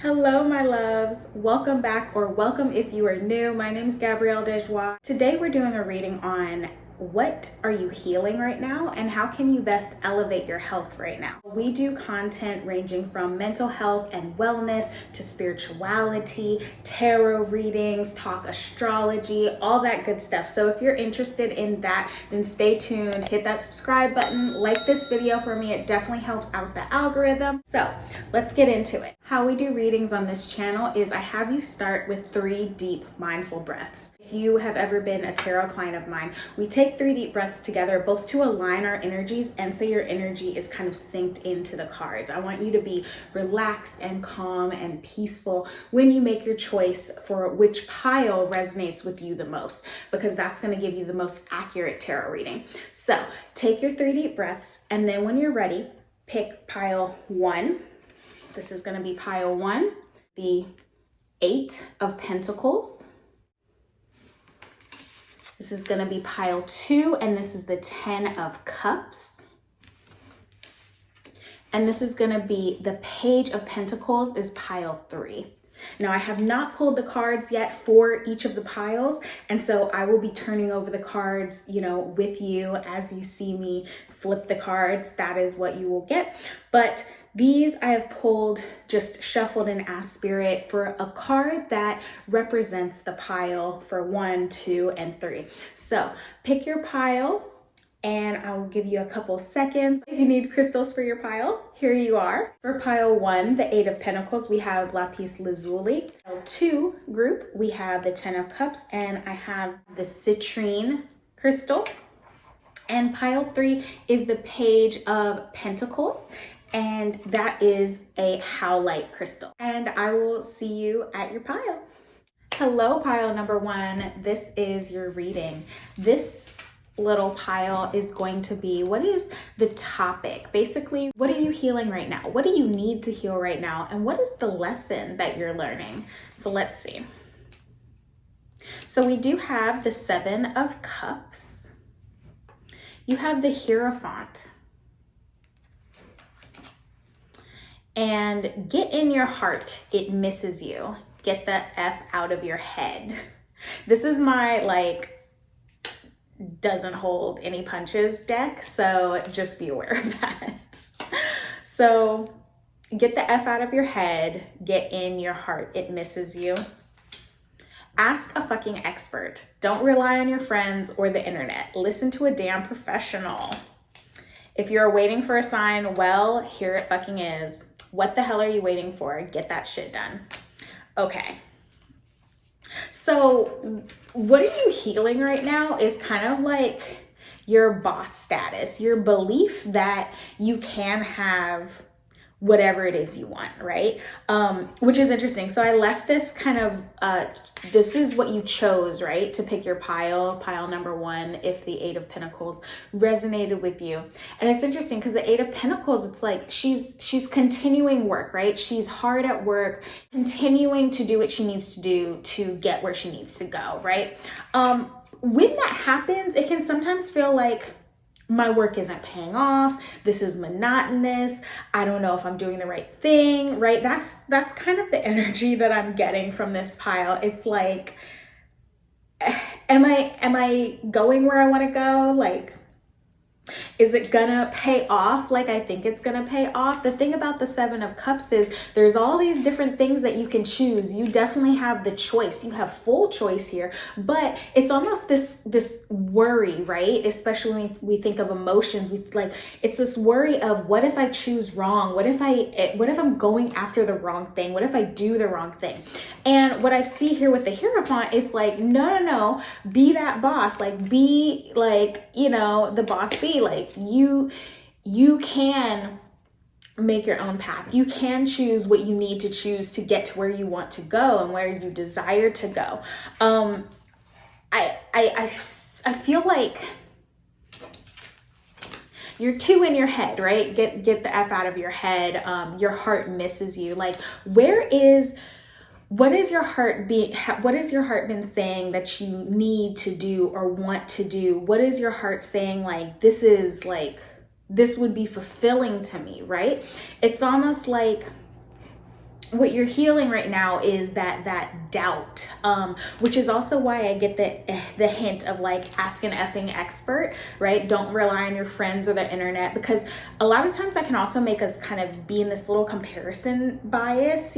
Hello, my loves. Welcome back, or welcome if you are new. My name is Gabrielle Dejoie. Today we're doing a reading on what are you healing right now and how can you best elevate your health right now. We do content ranging from mental health and wellness to spirituality, tarot readings, talk astrology, all that good stuff. So if you're interested in that, then stay tuned, hit that subscribe button, like this video for me. It definitely helps out the algorithm. So let's get into it. How we do readings on this channel is I have you start with 3 deep mindful breaths. If you have ever been a tarot client of mine, we take 3 deep breaths together, both to align our energies and so your energy is kind of synced into the cards. I want you to be relaxed and calm and peaceful when you make your choice for which pile resonates with you the most, because that's going to give you the most accurate tarot reading. So take your 3 deep breaths, and then when you're ready, pick pile 1. This is going to be pile 1, the 8 of Pentacles. This is going to be pile 2, and this is the 10 of Cups. And this is going to be the Page of Pentacles is pile 3. Now, I have not pulled the cards yet for each of the piles, and so I will be turning over the cards, with you as you see me flip the cards. That is what you will get. But these I have pulled, just shuffled and asked Spirit for a card that represents the pile for 1, 2, and 3. So pick your pile, and I will give you a couple seconds. If you need crystals for your pile, here you are. For pile 1, the 8 of Pentacles, we have Lapis Lazuli. Pile 2 group, we have the 10 of Cups, and I have the citrine crystal. And pile 3 is the Page of Pentacles, and that is a howlite crystal. And I will see you at your pile. Hello, pile number 1. This is your reading. This little pile is going to be, what is the topic? Basically, what are you healing right now? What do you need to heal right now? And what is the lesson that you're learning? So let's see. So we do have the 7 of Cups. You have the Hierophant. And get in your heart, it misses you. Get the F out of your head. This is my doesn't hold any punches deck, so just be aware of that. So get the F out of your head, get in your heart, it misses you. Ask a fucking expert. Don't rely on your friends or the internet. Listen to a damn professional. If you're waiting for a sign, well, here it fucking is. What the hell are you waiting for? Get that shit done. Okay. So what are you healing right now is kind of like your boss status, your belief that you can have whatever it is you want, right? Which is interesting. So I left this kind of, this is what you chose, right? To pick your pile number 1, if the 8 of Pentacles resonated with you. And it's interesting because the 8 of Pentacles, it's like she's continuing work, right? She's hard at work, continuing to do what she needs to do to get where she needs to go, right? When that happens, it can sometimes feel like my work isn't paying off. This is monotonous. I don't know if I'm doing the right thing, right? That's kind of the energy that I'm getting from this pile. It's like, am I going where I want to go? Is it gonna pay off like I think it's gonna pay off? The thing about the 7 of Cups is there's all these different things that you can choose. You definitely have the choice. You have full choice here, but it's almost this worry, right? Especially when we think of emotions, it's this worry of, what if I choose wrong? What if I'm going after the wrong thing? What if I do the wrong thing? And what I see here with the Hierophant, it's like, no, be that boss. Be the boss bee. You can make your own path. You can choose what you need to choose to get to where you want to go and where you desire to go. I feel like you're too in your head, right? Get the F out of your head. Your heart misses you. What is your heart been saying that you need to do or want to do? What is your heart saying this would be fulfilling to me, right? It's almost like what you're healing right now is that doubt, which is also why I get the hint of like, ask an effing expert, right? Don't rely on your friends or the internet, because a lot of times that can also make us kind of be in this little comparison bias,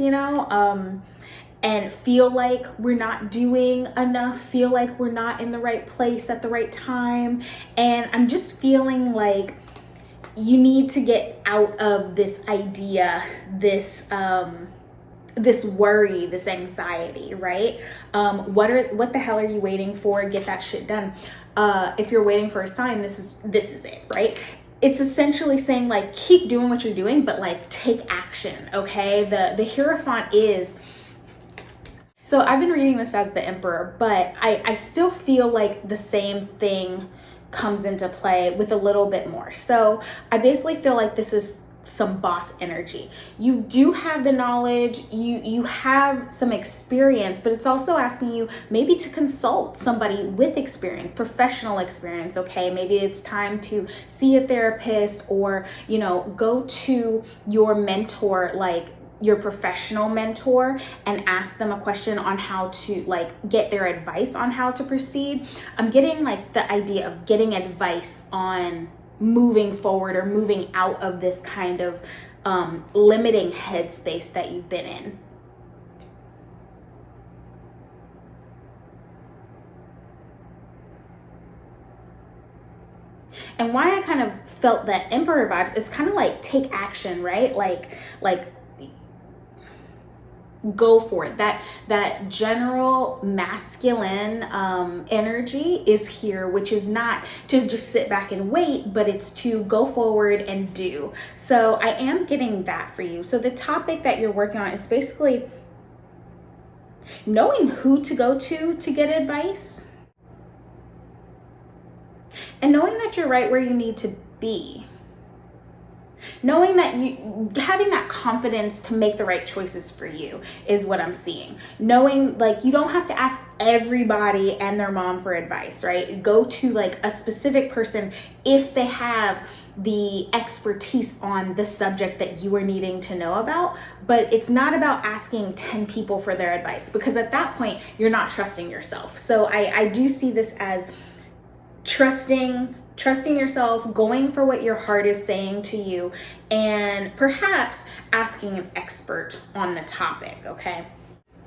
and feel like we're not doing enough, feel like we're not in the right place at the right time. And I'm just feeling like you need to get out of this idea, this worry, this anxiety, right? What the hell are you waiting for? Get that shit done. If you're waiting for a sign, this is it, right? It's essentially saying like, keep doing what you're doing, but like, take action, okay? The Hierophant is, so I've been reading this as the Emperor, but I still feel like the same thing comes into play with a little bit more. So I basically feel like this is some boss energy. You do have the knowledge, you have some experience, but it's also asking you maybe to consult somebody with experience, professional experience, okay? Maybe it's time to see a therapist, or, go to your mentor, like your professional mentor, and ask them a question on how to like get their advice on how to proceed. I'm getting like the idea of getting advice on moving forward or moving out of this kind of limiting headspace that you've been in. And why I kind of felt that Emperor vibes, it's kind of like take action, right? Like go for it. That general masculine energy is here, which is not to just sit back and wait, but it's to go forward and do. So I am getting that for you. So the topic that you're working on, it's basically knowing who to go to get advice, and knowing that you're right where you need to be. Knowing that having that confidence to make the right choices for you is what I'm seeing. Knowing like you don't have to ask everybody and their mom for advice, right? Go to like a specific person if they have the expertise on the subject that you are needing to know about. But it's not about asking 10 people for their advice, because at that point you're not trusting yourself. So I do see this as trusting yourself, going for what your heart is saying to you, and perhaps asking an expert on the topic, okay?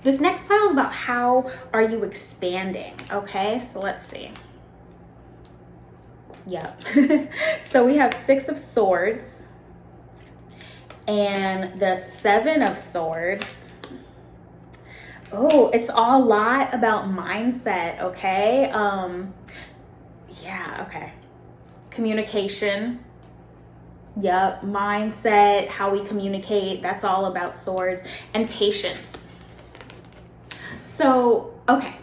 This next pile is about how are you expanding, okay? So let's see. Yep. So we have 6 of Swords and the 7 of Swords. Oh, it's a lot about mindset, okay? Yeah, okay. Communication. Yep, mindset, how we communicate, that's all about Swords. And patience. So, okay.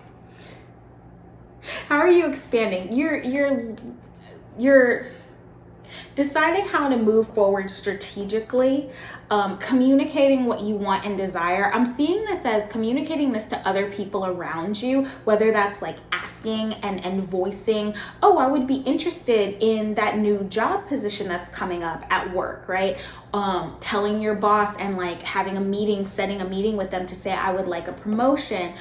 How are you expanding? You're deciding how to move forward strategically, communicating what you want and desire. I'm seeing this as communicating this to other people around you, whether that's like asking and voicing, oh, I would be interested in that new job position that's coming up at work, right? Telling your boss and like having a meeting, setting a meeting with them to say, I would like a promotion.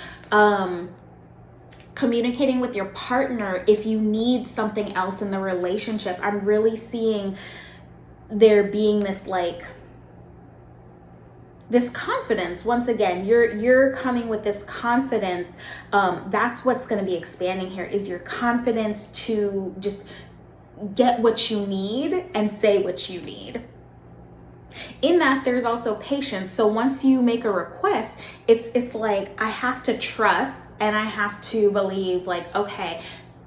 Communicating with your partner if you need something else in the relationship. I'm really seeing there being this like this confidence. Once again, you're coming with this confidence. That's what's going to be expanding here, is your confidence to just get what you need and say what you need. In that, there's also patience. So once you make a request, it's like, I have to trust and I have to believe like, okay,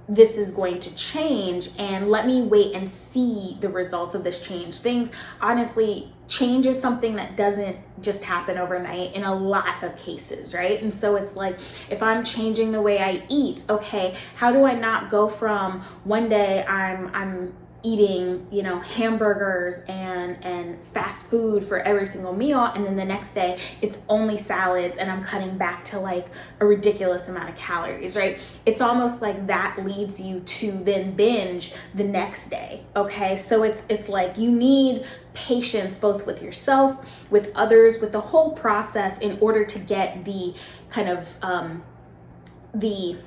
this is going to change, and let me wait and see the results of this change. Things, honestly, change is something that doesn't just happen overnight in a lot of cases, right? And so it's like, if I'm changing the way I eat, okay, how do I not go from one day I'm eating, you know, hamburgers and fast food for every single meal, and then the next day it's only salads and I'm cutting back to like a ridiculous amount of calories, right? It's almost like that leads you to then binge the next day. Okay, so it's like you need patience both with yourself, with others, with the whole process in order to get the kind of the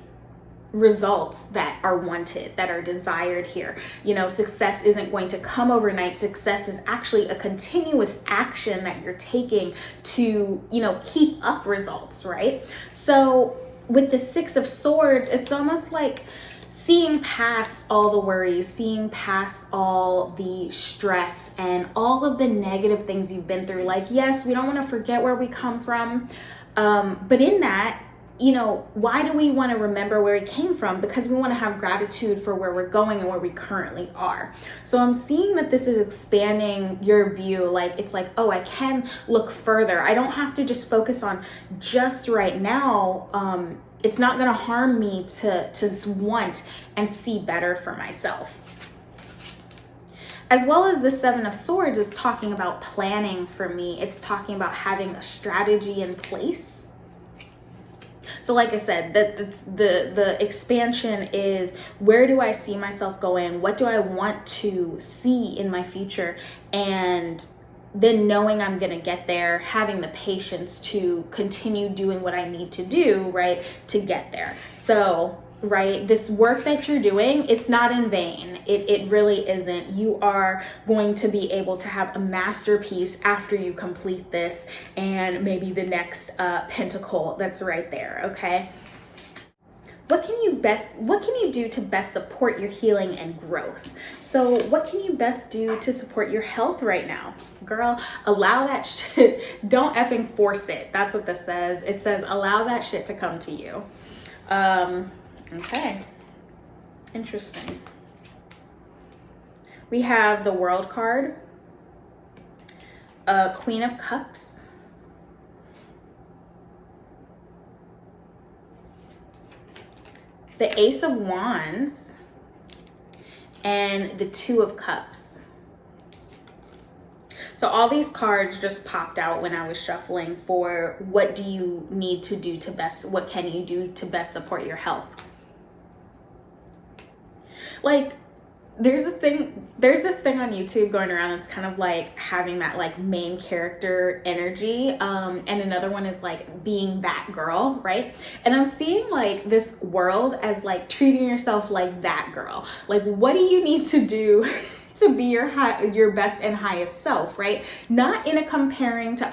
results that are wanted, that are desired here. You know, success isn't going to come overnight. Success is actually a continuous action that you're taking to, you know, keep up results, right? So with the Six of Swords, it's almost like seeing past all the worries, seeing past all the stress and all of the negative things you've been through. Like, yes, we don't want to forget where we come from, but in that, you know, why do we want to remember where we came from? Because we want to have gratitude for where we're going and where we currently are. So I'm seeing that this is expanding your view. Like, it's like, oh, I can look further. I don't have to just focus on just right now. It's not going to harm me to want and see better for myself. As well as the Seven of Swords is talking about planning for me. It's talking about having a strategy in place. So like I said, the expansion is, where do I see myself going? What do I want to see in my future? And then knowing I'm going to get there, having the patience to continue doing what I need to do, right, to get there. So, right, this work that you're doing, it's not in vain. It really isn't. You are going to be able to have a masterpiece after you complete this, and maybe the next pentacle that's right there, okay? What can you do to best support your healing and growth? So what can you best do to support your health right now? Girl, allow that shit. Don't effing force it. That's what this says. It says allow that shit to come to you. Okay. Interesting. We have the World card, Queen of Cups, the Ace of Wands, and the Two of Cups. So all these cards just popped out when I was shuffling for what do you need to do to best, what can you do to best support your health? Like, there's this thing on YouTube going around that's kind of like having that like main character energy. And another one is like being that girl, right? And I'm seeing like this world as like treating yourself like that girl. Like, what do you need to do to be your best and highest self, right? Not in a comparing to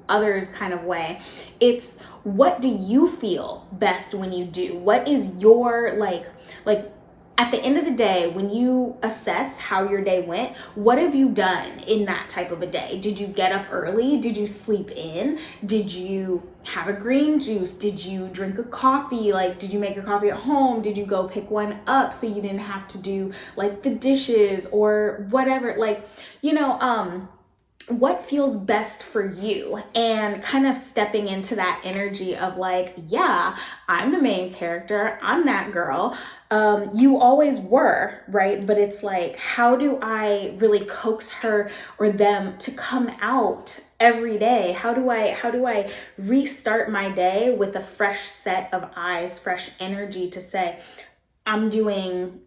others kind of way. It's, what do you feel best when you do? What is your like at the end of the day, when you assess how your day went, what have you done in that type of a day? Did you get up early? Did you sleep in? Did you have a green juice? Did you drink a coffee? Like, did you make your coffee at home? Did you go pick one up so you didn't have to do like the dishes or whatever? Like, you know, what feels best for you, and kind of stepping into that energy of like, yeah, I'm the main character, I'm that girl. You always were, right? But it's like, how do I really coax her or them to come out every day? How do I restart my day with a fresh set of eyes, fresh energy to say, I'm doing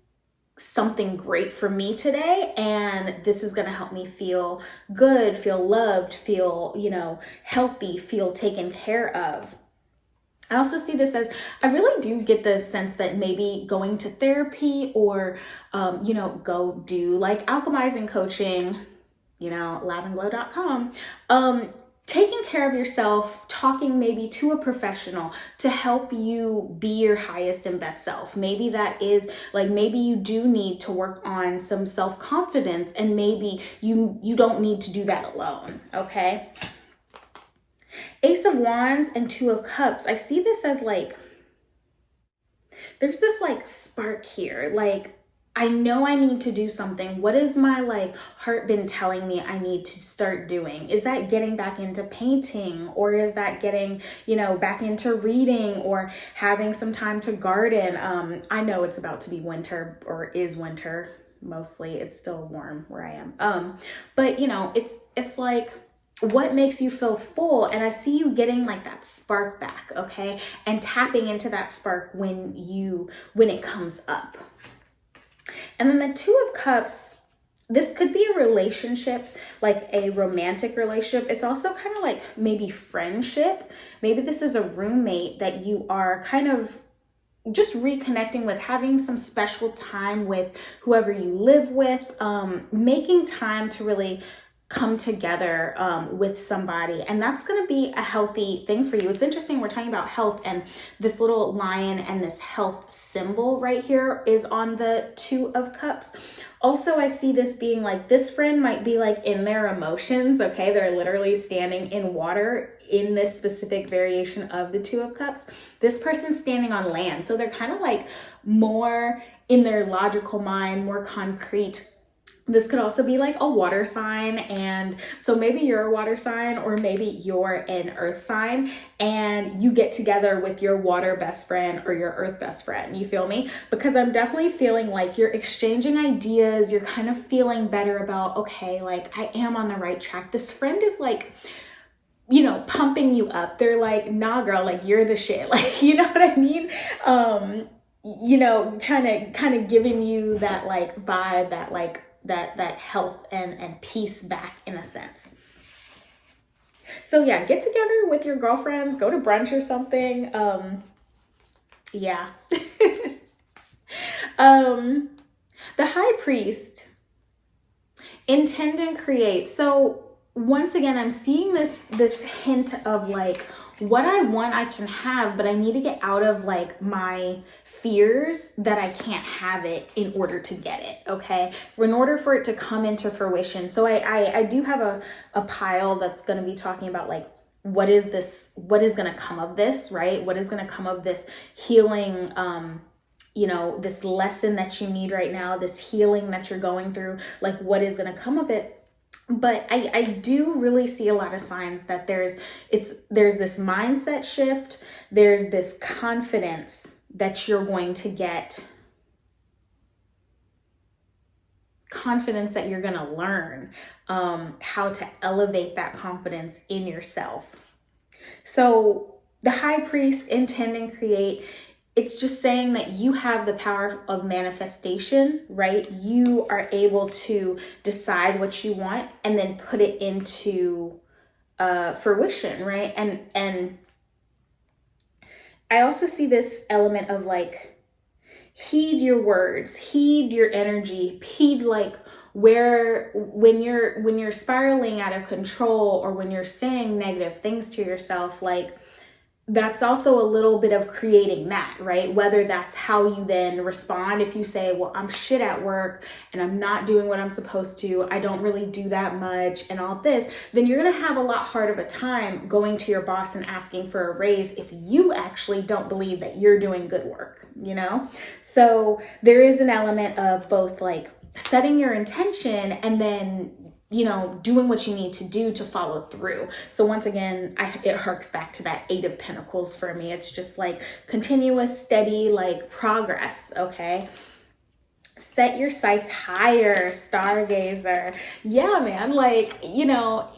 something great for me today, and this is going to help me feel good, feel loved, feel, you know, healthy, feel taken care of. I also see this as, I really do get the sense that maybe going to therapy or, you know, go do like alchemizing coaching, you know, lavandglow.com, taking care of yourself, talking maybe to a professional to help you be your highest and best self. Maybe that is like, maybe you do need to work on some self-confidence, and maybe you don't need to do that alone, okay? Ace of Wands and Two of Cups. I see this as like, there's this like spark here. Like, I know I need to do something. What is my like heart been telling me I need to start doing? Is that getting back into painting, or is that getting, you know, back into reading, or having some time to garden? I know it's about to be winter, or is winter. mostly. It's still warm where I am. But you know, it's like, what makes you feel full? And I see you getting like that spark back, okay? And tapping into that spark when it comes up. And then the Two of Cups, this could be a relationship, like a romantic relationship. It's also kind of like maybe friendship. Maybe this is a roommate that you are kind of just reconnecting with, having some special time with whoever you live with, making time to really come together with somebody. And that's going to be a healthy thing for you. It's interesting, we're talking about health, and this little lion and this health symbol right here is on the Two of Cups. Also, I see this being like, this friend might be like in their emotions, okay? They're literally standing in water in this specific variation of the Two of Cups. This person's standing on land. So they're kind of like more in their logical mind, more concrete. This could also be like a water sign. And so maybe you're a water sign, or maybe you're an earth sign, and you get together with your water best friend or your earth best friend. You feel me? Because I'm definitely feeling like you're exchanging ideas. You're kind of feeling better about, okay, like I am on the right track. This friend is like, you know, pumping you up. They're like, nah, girl, like you're the shit. Like, you know what I mean? You know, trying to kind of giving you that like vibe, that like, that health and peace back in a sense. So yeah, get together with your girlfriends, go to brunch or something. Yeah. The High Priest, intend and create. So once again, I'm seeing this hint of like, what I want I can have, but I need to get out of like my fears that I can't have it in order to get it, okay? In order for it to come into fruition. So I do have a pile that's going to be talking about like, what is going to come of this, right? What is going to come of this healing, you know, this lesson that you need right now, this healing that you're going through, like what is going to come of it? But I do really see a lot of signs that there's this mindset shift. There's this confidence that you're going to get, confidence that you're going to learn how to elevate that confidence in yourself. So the High Priest, intend and create, it's just saying that you have the power of manifestation, right? You are able to decide what you want and then put it into fruition, right? And I also see this element of like, heed your words, heed your energy, heed like when you're spiraling out of control, or when you're saying negative things to yourself, like, that's also a little bit of creating that, right? Whether that's how you then respond. If you say, well, I'm shit at work and I'm not doing what I'm supposed to, I don't really do that much and all this, then you're going to have a lot harder of a time going to your boss and asking for a raise if you actually don't believe that you're doing good work, you know? So there is an element of both like setting your intention and then, you know, doing what you need to do to follow through. So once again, it harks back to that 8 of Pentacles for me. It's just like continuous, steady, like progress, okay? Set your sights higher, stargazer. Yeah, man, like, you know,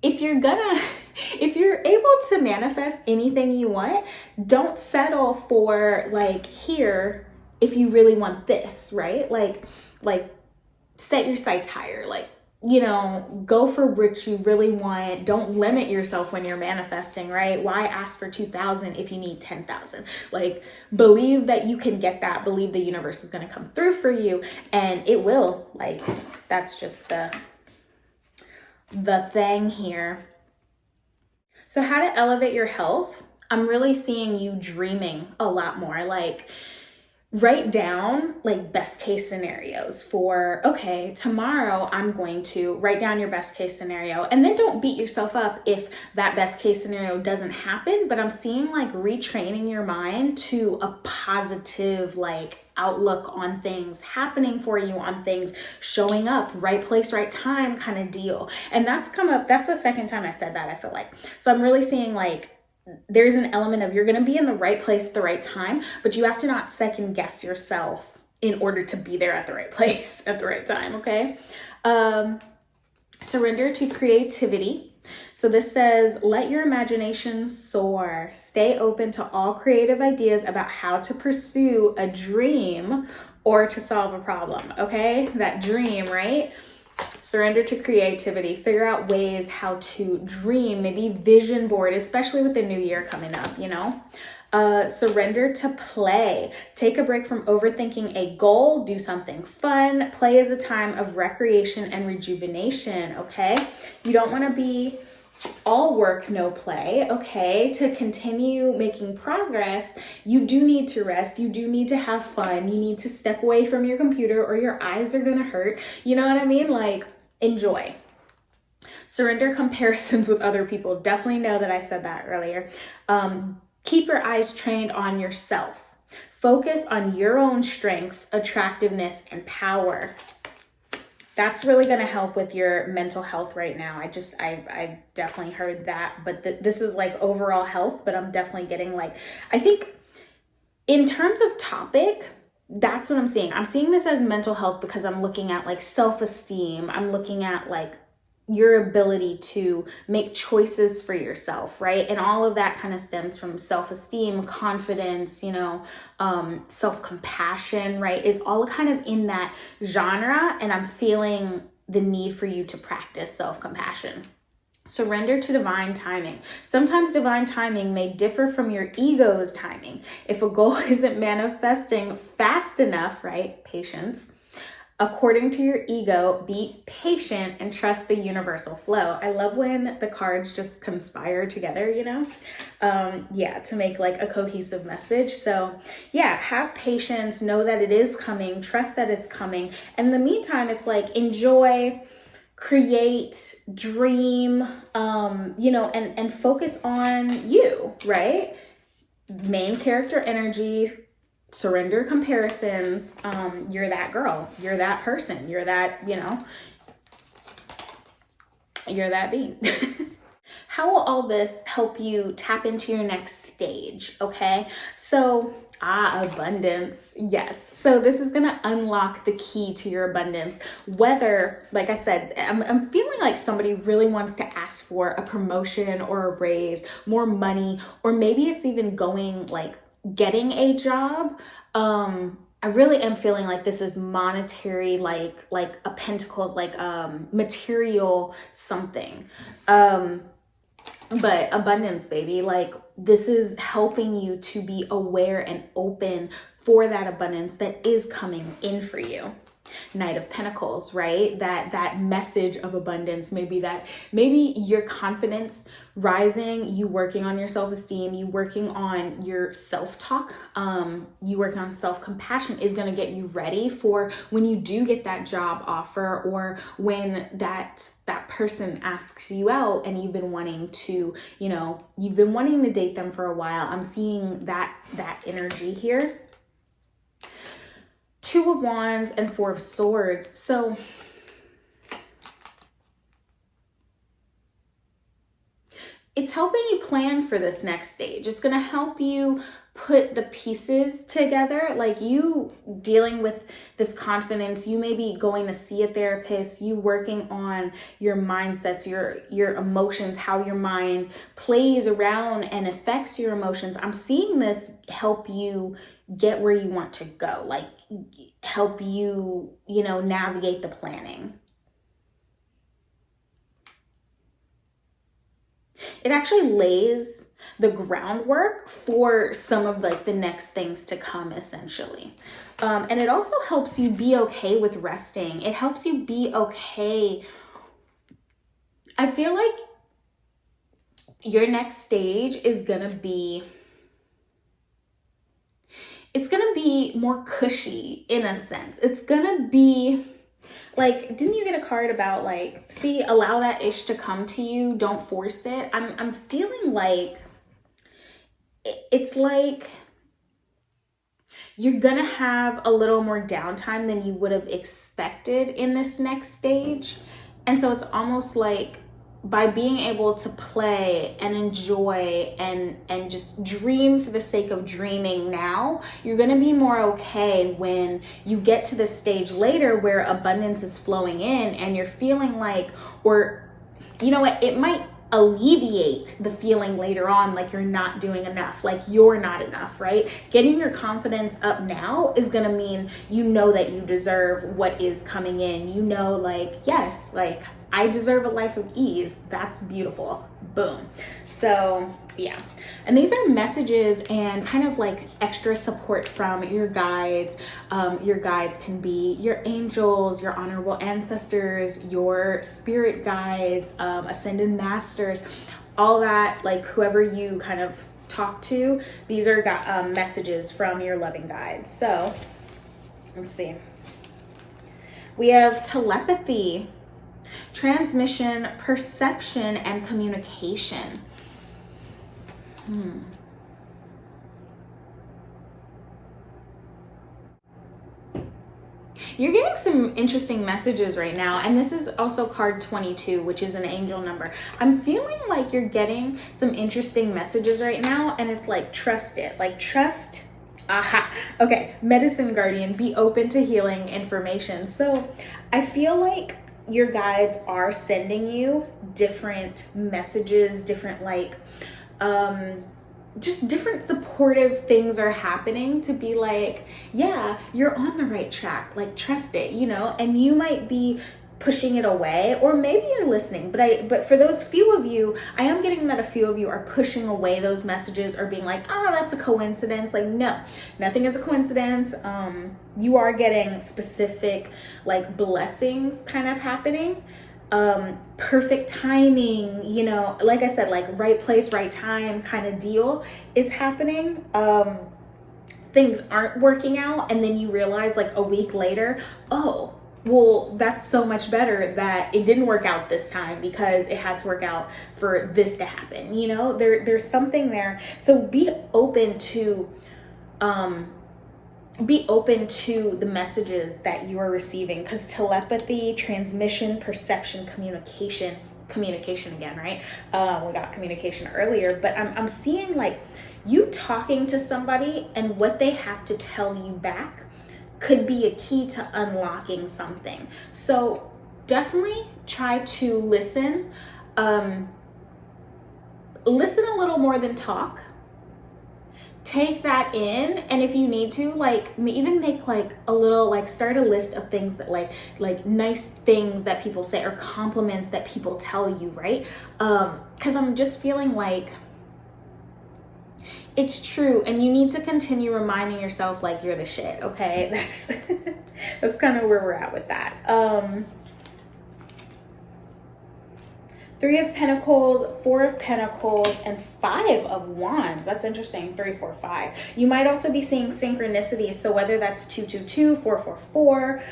if you're able to manifest anything you want, don't settle for like here if you really want this, right? Like set your sights higher, like, you know, go for what you really want. Don't limit yourself when you're manifesting, right? Why ask for 2,000 if you need 10,000? Like, believe that you can get that. Believe the universe is going to come through for you, and it will. Like, that's just the thing here. So how to elevate your health? I'm really seeing you dreaming a lot more. Like, write down like best case scenarios for, okay, tomorrow I'm going to write down your best case scenario, and then don't beat yourself up if that best case scenario doesn't happen. But I'm seeing like retraining your mind to a positive like outlook on things happening for you, on things showing up, right place, right time kind of deal. And that's come up. That's the second time I said that, I feel like. So I'm really seeing like, there's an element of you're going to be in the right place at the right time, but you have to not second guess yourself in order to be there at the right place at the right time, okay? Surrender to creativity. So this says, let your imagination soar. Stay open to all creative ideas about how to pursue a dream or to solve a problem, okay? That dream, right? Surrender to creativity. Figure out ways how to dream, maybe vision board, especially with the new year coming up, you know? Surrender to play. Take a break from overthinking a goal. Do something fun. Play is a time of recreation and rejuvenation, okay? You don't want to be all work, no play, okay? To continue making progress, you do need to rest. You do need to have fun. You need to step away from your computer or your eyes are going to hurt. You know what I mean? Like, enjoy. Surrender comparisons with other people. Definitely know that I said that earlier. Keep your eyes trained on yourself. Focus on your own strengths, attractiveness, and power. That's really going to help with your mental health right now. I definitely heard that, but this is like overall health, but I'm definitely getting like, I think in terms of topic, that's what I'm seeing. I'm seeing this as mental health because I'm looking at like self-esteem. I'm looking at like your ability to make choices for yourself, right? And all of that kind of stems from self-esteem, confidence, you know, self-compassion, right? Is all kind of in that genre. And I'm feeling the need for you to practice self-compassion. Surrender to divine timing. Sometimes divine timing may differ from your ego's timing. If a goal isn't manifesting fast enough, right? Patience. According to your ego, be patient and trust the universal flow. I love when the cards just conspire together, you know? To make like a cohesive message. So yeah, have patience, know that it is coming, trust that it's coming. And in the meantime, it's like enjoy, create, dream, and focus on you, right? Main character energy. Surrender comparisons. You're that girl, you're that person, you're that, you're that being. How will all this help you tap into your next stage? Okay, so abundance. Yes. So this is going to unlock the key to your abundance. Whether, like I said, I'm feeling like somebody really wants to ask for a promotion or a raise, more money, or maybe it's even going like getting a job. I really am feeling like this is monetary, like a pentacles, like material something. But abundance, baby, like this is helping you to be aware and open for that abundance that is coming in for you. Knight of Pentacles, right? That message of abundance, maybe your confidence rising, you working on your self-esteem, you working on your self-talk, you working on self-compassion is going to get you ready for when you do get that job offer, or when that person asks you out and you've been wanting to date them for a while. I'm seeing that energy here. Two of Wands and Four of Swords. So it's helping you plan for this next stage. It's going to help you put the pieces together, like you dealing with this confidence. You may be going to see a therapist, you working on your mindsets, your emotions, how your mind plays around and affects your emotions. I'm seeing this help you get where you want to go, like help you, navigate the planning. It actually lays the groundwork for some of like the next things to come, essentially. And it also helps you be okay with resting. It helps you be okay. I feel like your next stage is gonna be, it's gonna be more cushy in a sense. It's gonna be like, didn't you get a card about like, see, allow that ish to come to you, don't force it. I'm feeling like it's like you're gonna have a little more downtime than you would have expected in this next stage. And so it's almost like by being able to play and enjoy and just dream for the sake of dreaming now, you're going to be more okay when you get to the stage later where abundance is flowing in and you're feeling like, or you know what, it might alleviate the feeling later on like you're not doing enough, like you're not enough, right? Getting your confidence up now is going to mean you know that you deserve what is coming in. You know, like, yes, like I deserve a life of ease. That's beautiful. Boom. So yeah. And these are messages and kind of like extra support from your guides. Your guides can be your angels, your honorable ancestors, your spirit guides, ascended masters, all that, like whoever you kind of talk to. These are messages from your loving guides. So let's see. We have telepathy, transmission, perception, and communication. You're getting some interesting messages right now, and this is also card 22, which is an angel number. I'm feeling like you're getting some interesting messages right now, and it's like, trust it, like trust. Aha. Okay. Medicine guardian, be open to healing information. So I feel like your guides are sending you different messages, different like, just different supportive things are happening to be like, yeah, you're on the right track, like trust it, you know. And you might be pushing it away, or maybe you're listening, but for those few of you, I am getting that a few of you are pushing away those messages or being like, oh, that's a coincidence. Like, no, nothing is a coincidence. You are getting specific like blessings kind of happening. Perfect timing, you know, like I said, like right place, right time kind of deal is happening. Things aren't working out, and then you realize like a week later, oh, well, that's so much better that it didn't work out this time because it had to work out for this to happen. You know, there's something there. So be open to the messages that you are receiving, because telepathy, transmission, perception, communication again, right? We got communication earlier, but I'm seeing like you talking to somebody and what they have to tell you back could be a key to unlocking something. So definitely try to listen. Listen a little more than talk. Take that in, and if you need to, like even make like a little, like start a list of things that like nice things that people say or compliments that people tell you, right? Because I'm just feeling like it's true, and you need to continue reminding yourself like you're the shit. Okay, that's that's kind of where we're at with that. 3 of Pentacles, 4 of Pentacles, and 5 of Wands. That's interesting. 3, 4, 5. You might also be seeing synchronicities. So whether that's 222, 444,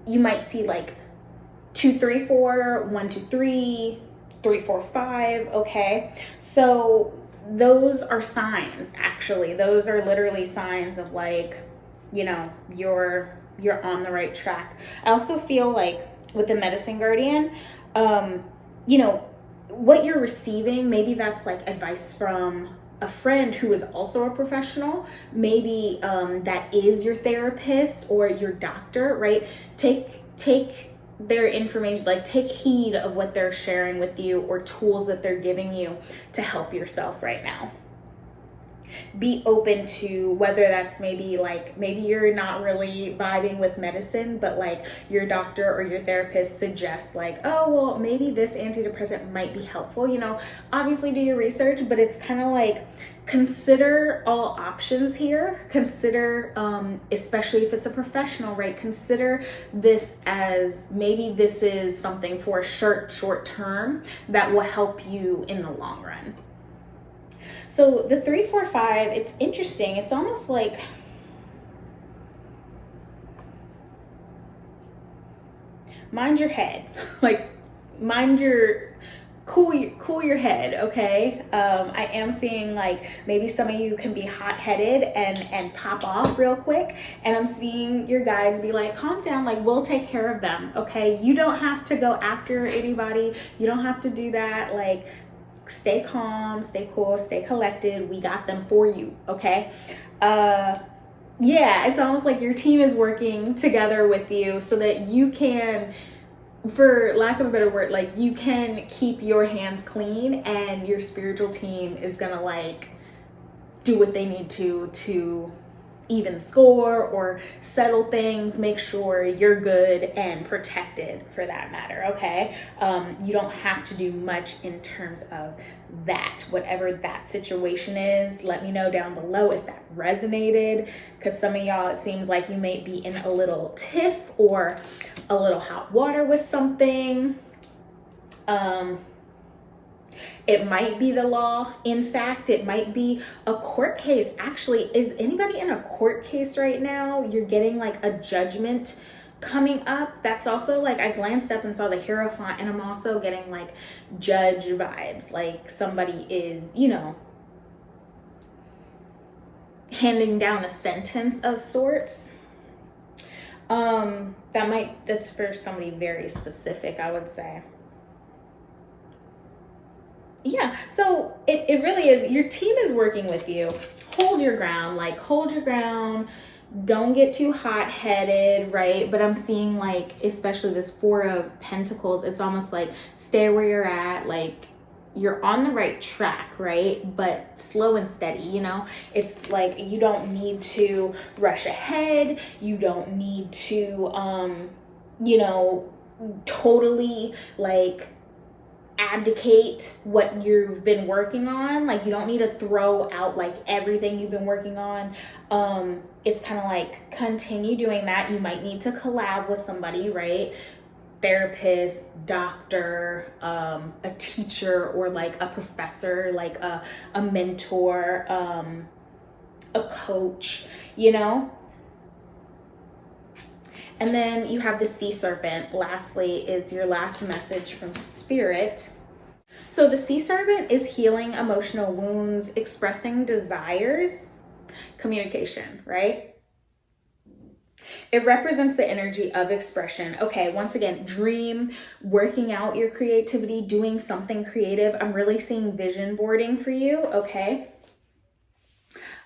you might see like 2, 3, 4, 1, 2, 3, 3, 4, 5. Okay. So those are signs, actually. Those are literally signs of like, you know, you're on the right track. I also feel like with the Medicine Guardian, you know, what you're receiving, maybe that's like advice from a friend who is also a professional. Maybe that is your therapist or your doctor, right? Take their information, like take heed of what they're sharing with you or tools that they're giving you to help yourself right now. Be open to whether that's maybe you're not really vibing with medicine, but like your doctor or your therapist suggests like, oh, well, maybe this antidepressant might be helpful. You know, obviously do your research, but it's kind of like consider all options here. Consider, especially if it's a professional, right? Consider this as maybe this is something for a short term that will help you in the long run. So the 3, 4, 5, it's interesting. It's almost like mind your head, like mind your cool your head, okay? I am seeing like maybe some of you can be hot-headed and pop off real quick, and I'm seeing your guides be like, calm down, like we'll take care of them, okay? You don't have to go after anybody. You don't have to do that. Like, stay calm, stay cool, stay collected. We got them for you, okay? Yeah, it's almost like your team is working together with you so that you can, for lack of a better word, like you can keep your hands clean, and your spiritual team is gonna like do what they need to even score or settle things, make sure you're good and protected for that matter, okay? You don't have to do much in terms of that. Whatever that situation is, let me know down below if that resonated, because some of y'all, it seems like you may be in a little tiff or a little hot water with something. It might be the law. In fact, it might be a court case. Actually, is anybody in a court case right now? You're getting like a judgment coming up. That's also like, I glanced up and saw the Hierophant, and I'm also getting like judge vibes. Like somebody is, you know, handing down a sentence of sorts. That's for somebody very specific, I would say. Yeah, so it really is, your team is working with you. Hold your ground, like hold your ground. Don't get too hot-headed, right? But I'm seeing like, especially this Four of Pentacles, it's almost like stay where you're at, like you're on the right track, right? But slow and steady, you know? It's like you don't need to rush ahead. You don't need to, you know, totally like abdicate what you've been working on. Like you don't need to throw out like everything you've been working on. It's kind of like continue doing that. You might need to collab with somebody, right? Therapist, doctor, a teacher, or like a professor, like a mentor, a coach, you know? And then you have the sea serpent. Lastly is your last message from spirit. So the sea serpent is healing emotional wounds, expressing desires, communication, right? It represents the energy of expression. Okay, once again, dream, working out your creativity, doing something creative. I'm really seeing vision boarding for you, okay?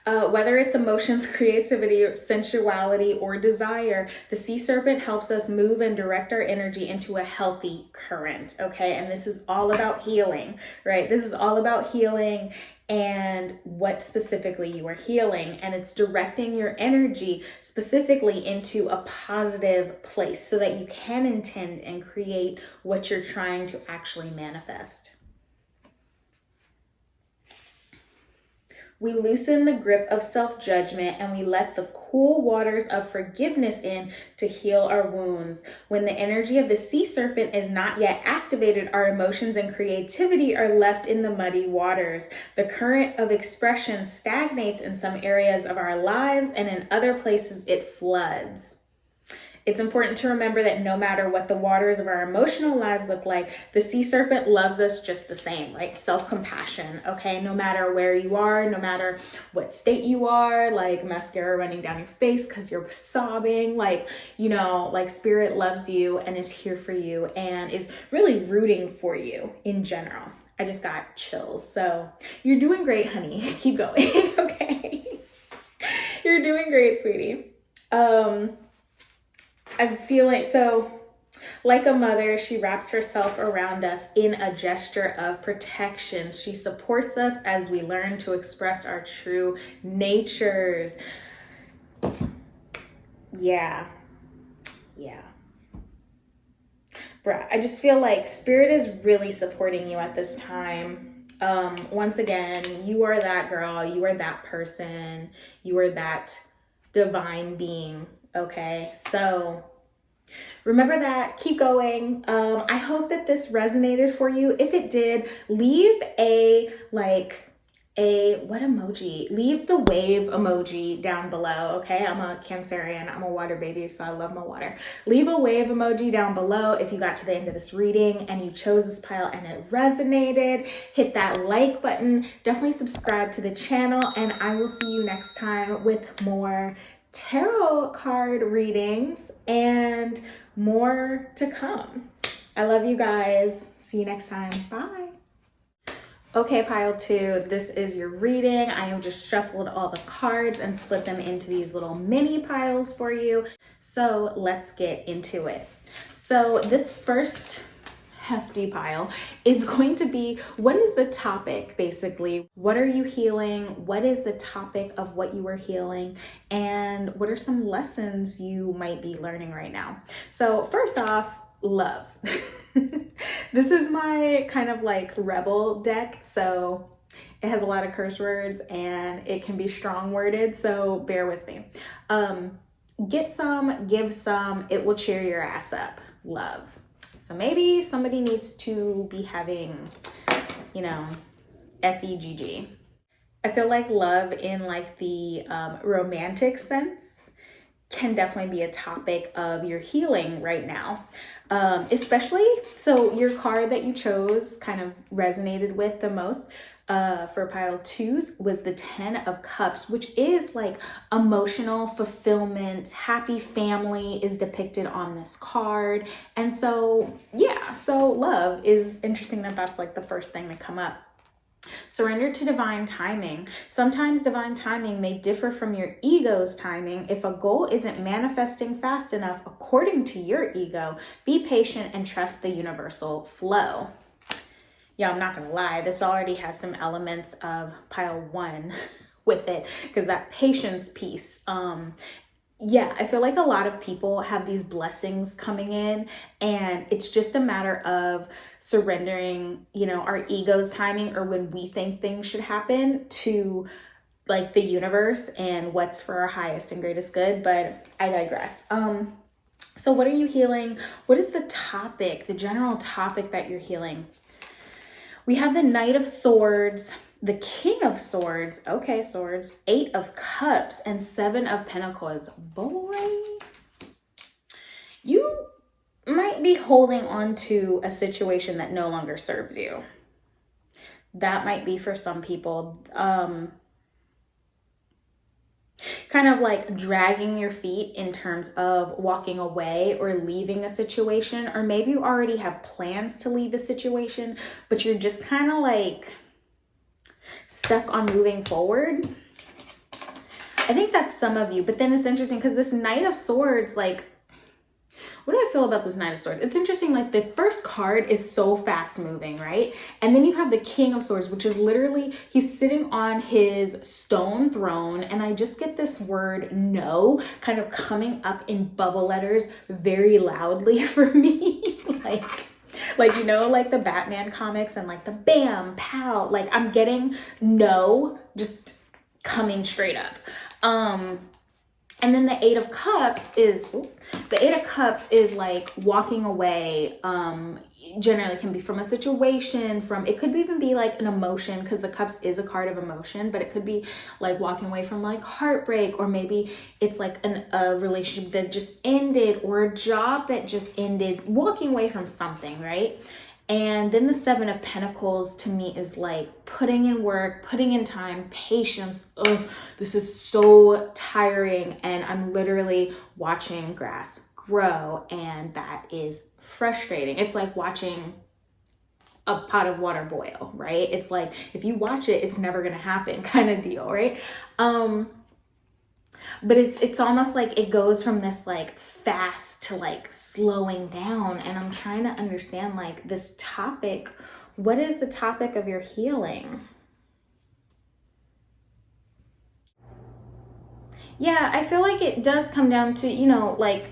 Whether it's emotions, creativity, sensuality, or desire, the sea serpent helps us move and direct our energy into a healthy current, okay? And this is all about healing, right? This is all about healing and what specifically you are healing. And it's directing your energy specifically into a positive place so that you can intend and create what you're trying to actually manifest. We loosen the grip of self-judgment, and we let the cool waters of forgiveness in to heal our wounds. When the energy of the sea serpent is not yet activated, our emotions and creativity are left in the muddy waters. The current of expression stagnates in some areas of our lives, and in other places it floods. It's important to remember that no matter what the waters of our emotional lives look like, the sea serpent loves us just the same, right? Self-compassion, okay? No matter where you are, no matter what state you are, like mascara running down your face because you're sobbing, like, you know, like spirit loves you and is here for you and is really rooting for you in general. I just got chills. So you're doing great, honey. Keep going, okay? You're doing great, sweetie. I'm feeling so like a mother, she wraps herself around us in a gesture of protection. She supports us as we learn to express our true natures. Yeah. Bruh, I just feel like spirit is really supporting you at this time. Once again, you are that girl, you are that person, you are that divine being. Okay, so remember that, keep going. I hope that this resonated for you. If it did, leave a what emoji? Leave the wave emoji down below, okay? I'm a Cancerian, I'm a water baby, so I love my water. Leave a wave emoji down below if you got to the end of this reading and you chose this pile and it resonated. Hit that like button, definitely subscribe to the channel, and I will see you next time with more tarot card readings and more to come. I love you guys. See you next time. Bye. Okay, pile 2, this is your reading. I have just shuffled all the cards and split them into these little mini piles for you. So let's get into it. So this first hefty pile is going to be, what is the topic basically? What are you healing? What is the topic of what you are healing? And what are some lessons you might be learning right now? So first off, love. This is my kind of like rebel deck, so it has a lot of curse words and it can be strong worded, so bear with me. Get some, give some, it will cheer your ass up. Love. So maybe somebody needs to be having, you know, SEGG. I feel like love in like the romantic sense can definitely be a topic of your healing right now. Especially, so your card that you chose kind of resonated with the most for pile 2s was the 10 of Cups, which is like emotional fulfillment, happy family is depicted on this card. And so, yeah, so love is interesting that that's like the first thing to come up. Surrender to divine timing. Sometimes divine timing may differ from your ego's timing. If a goal isn't manifesting fast enough according to your ego, be patient and trust the universal flow. Yeah, I'm not gonna lie, this already has some elements of pile 1 with it, because that patience piece, yeah, I feel like a lot of people have these blessings coming in, and it's just a matter of surrendering, you know, our ego's timing, or when we think things should happen, to like the universe and what's for our highest and greatest good. But I digress. So what are you healing? What is the topic, the general topic that you're healing? We have the Knight of Swords, the King of Swords, okay, swords, 8 of Cups, and 7 of Pentacles. Boy, you might be holding on to a situation that no longer serves you. That might be for some people. Kind of like dragging your feet in terms of walking away or leaving a situation, or maybe you already have plans to leave a situation, but you're just kind of like stuck on moving forward. I think that's some of you, but then it's interesting because this Knight of Swords, like, what do I feel about this Knight of Swords? It's interesting, like the first card is so fast moving, right? And then you have the King of Swords, which is literally, he's sitting on his stone throne, and I just get this word no kind of coming up in bubble letters very loudly for me. like, you know, like the Batman comics and like the bam, pow, like I'm getting no just coming straight up. And then the 8 of Cups is, like walking away, generally can be from a situation, it could even be like an emotion, because the Cups is a card of emotion, but it could be like walking away from like heartbreak, or maybe it's like a relationship that just ended, or a job that just ended, walking away from something, right? And then the 7 of Pentacles to me is like putting in work, putting in time, patience. Ugh, this is so tiring, and I'm literally watching grass grow, and that is frustrating. It's like watching a pot of water boil, right? It's like if you watch it, it's never gonna happen kind of deal, right? But it's almost like it goes from this like fast to like slowing down, and I'm trying to understand like this topic. What is the topic of your healing? Yeah, I feel like it does come down to, you know, like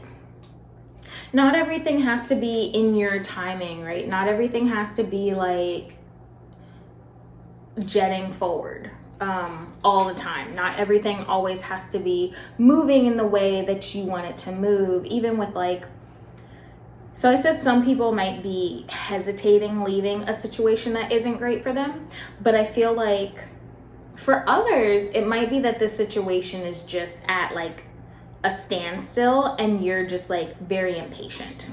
not everything has to be in your timing, right? Not everything has to be like jetting forward all the time. Not everything always has to be moving in the way that you want it to move, even with like, so I said some people might be hesitating leaving a situation that isn't great for them, but I feel like For others, it might be that this situation is just at like a standstill and you're just like very impatient.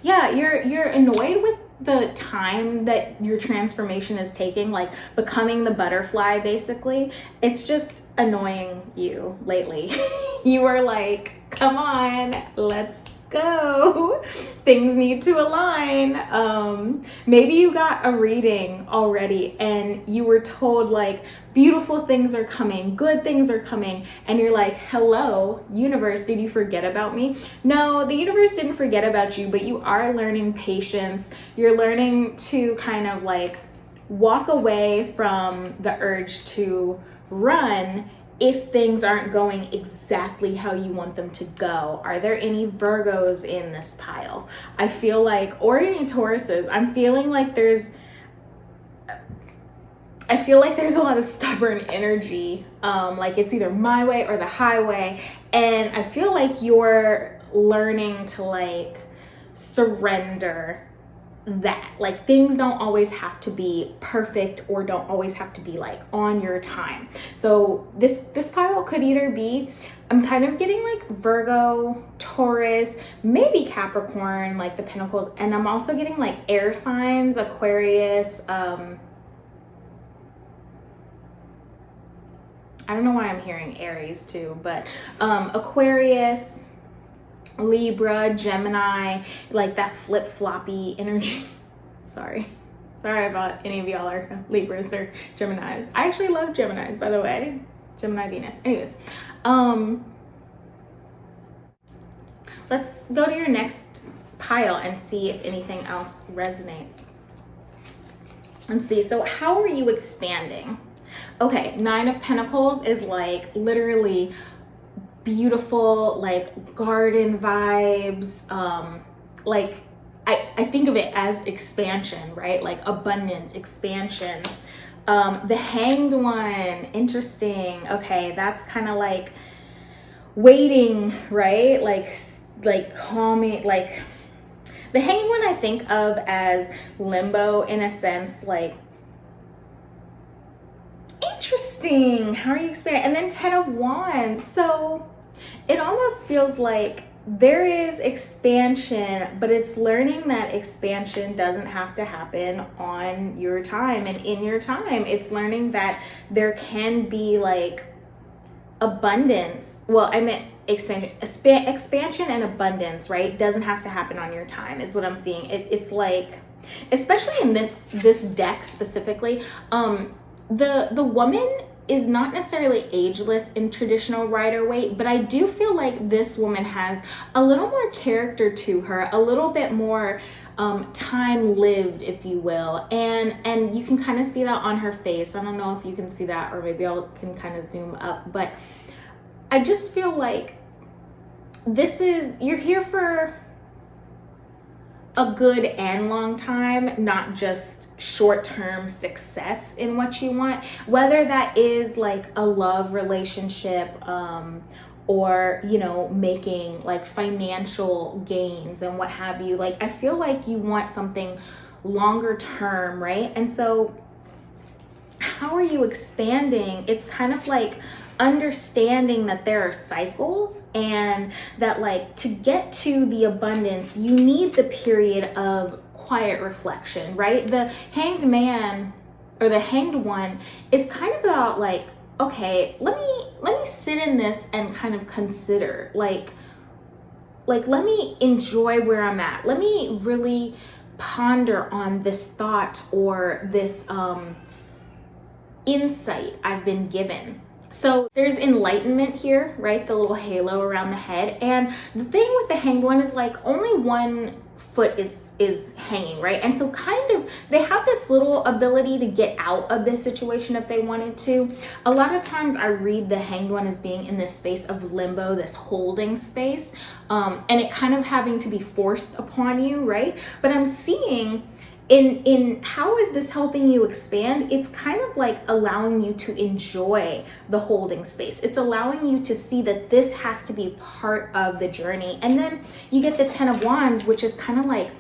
Yeah, you're annoyed with the time that your transformation is taking, like becoming the butterfly basically. It's just annoying you lately. You are like, come on, let's go. Things need to align. Maybe you got a reading already and you were told like beautiful things are coming, good things are coming, and you're like, hello, universe, did you forget about me? No, the universe didn't forget about you, but you are learning patience. You're learning to kind of like walk away from the urge to run if things aren't going exactly how you want them to go. Are there any Virgos in this pile? I feel like, or any Tauruses. I'm feeling like there's a lot of stubborn energy. Like it's either my way or the highway. And I feel like you're learning to like surrender that. Like things don't always have to be perfect or don't always have to be like on your time. So this pile could either be, I'm kind of getting like Virgo, Taurus, maybe Capricorn, like the Pentacles. And I'm also getting like air signs, Aquarius, I don't know why I'm hearing Aries too, but Aquarius, Libra, Gemini, like that flip-floppy energy. Sorry about any of y'all are Libras or Geminis. I actually love Geminis, by the way. Gemini Venus. Anyways, let's go to your next pile and see if anything else resonates. Let's see. So how are you expanding? Okay, 9 of Pentacles is like literally beautiful, like garden vibes. Like I think of it as expansion, right? Like abundance, expansion. The Hanged One, interesting. Okay, that's kind of like waiting, right? Like calming, like the Hanged One I think of as limbo in a sense, like interesting. How are you expanding? And then 10 of Wands. So it almost feels like there is expansion, but it's learning that expansion doesn't have to happen on your time and in your time. It's learning that there can be like abundance. Well, I meant expansion and abundance, right? Doesn't have to happen on your time is what I'm seeing. It's like, especially in this deck specifically, the woman is not necessarily ageless in traditional Rider-Waite, but I do feel like this woman has a little more character to her, a little bit more time lived, if you will, and you can kind of see that on her face. I don't know if you can see that, or maybe I can kind of zoom up, but I just feel like you're here for a good and long time, not just short-term success in what you want, whether that is like a love relationship, or, you know, making like financial gains and what have you. Like, I feel like you want something longer term, right? And so how are you expanding? It's kind of like understanding that there are cycles, and that like to get to the abundance, you need the period of quiet reflection, right? The Hanged Man or the Hanged One is kind of about like, okay, let me sit in this and kind of consider, like let me enjoy where I'm at. Let me really ponder on this thought or this insight I've been given. So there's enlightenment here, right? The little halo around the head. And the thing with the Hanged One is like only one foot is hanging, right? And so kind of they have this little ability to get out of the situation if they wanted to. A lot of times I read the Hanged One as being in this space of limbo, this holding space, and it kind of having to be forced upon you, right? But I'm seeing in how is this helping you expand? It's kind of like allowing you to enjoy the holding space. It's allowing you to see that this has to be part of the journey. And then you get the 10 of Wands, which is kind of like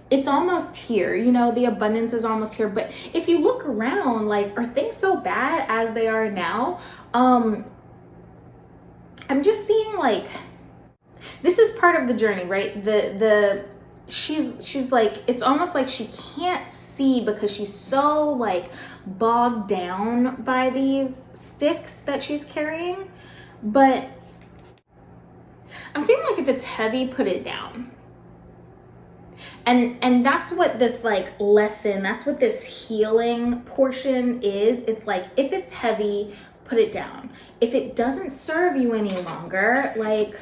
it's almost here, you know, the abundance is almost here. But if you look around, like, are things so bad as they are now? I'm just seeing like, this is part of the journey, right? She's like, it's almost like she can't see because she's so like bogged down by these sticks that she's carrying. But I'm seeing like, if it's heavy, put it down. And that's what this like lesson, that's what this healing portion is. It's like, if it's heavy, put it down. If it doesn't serve you any longer, like,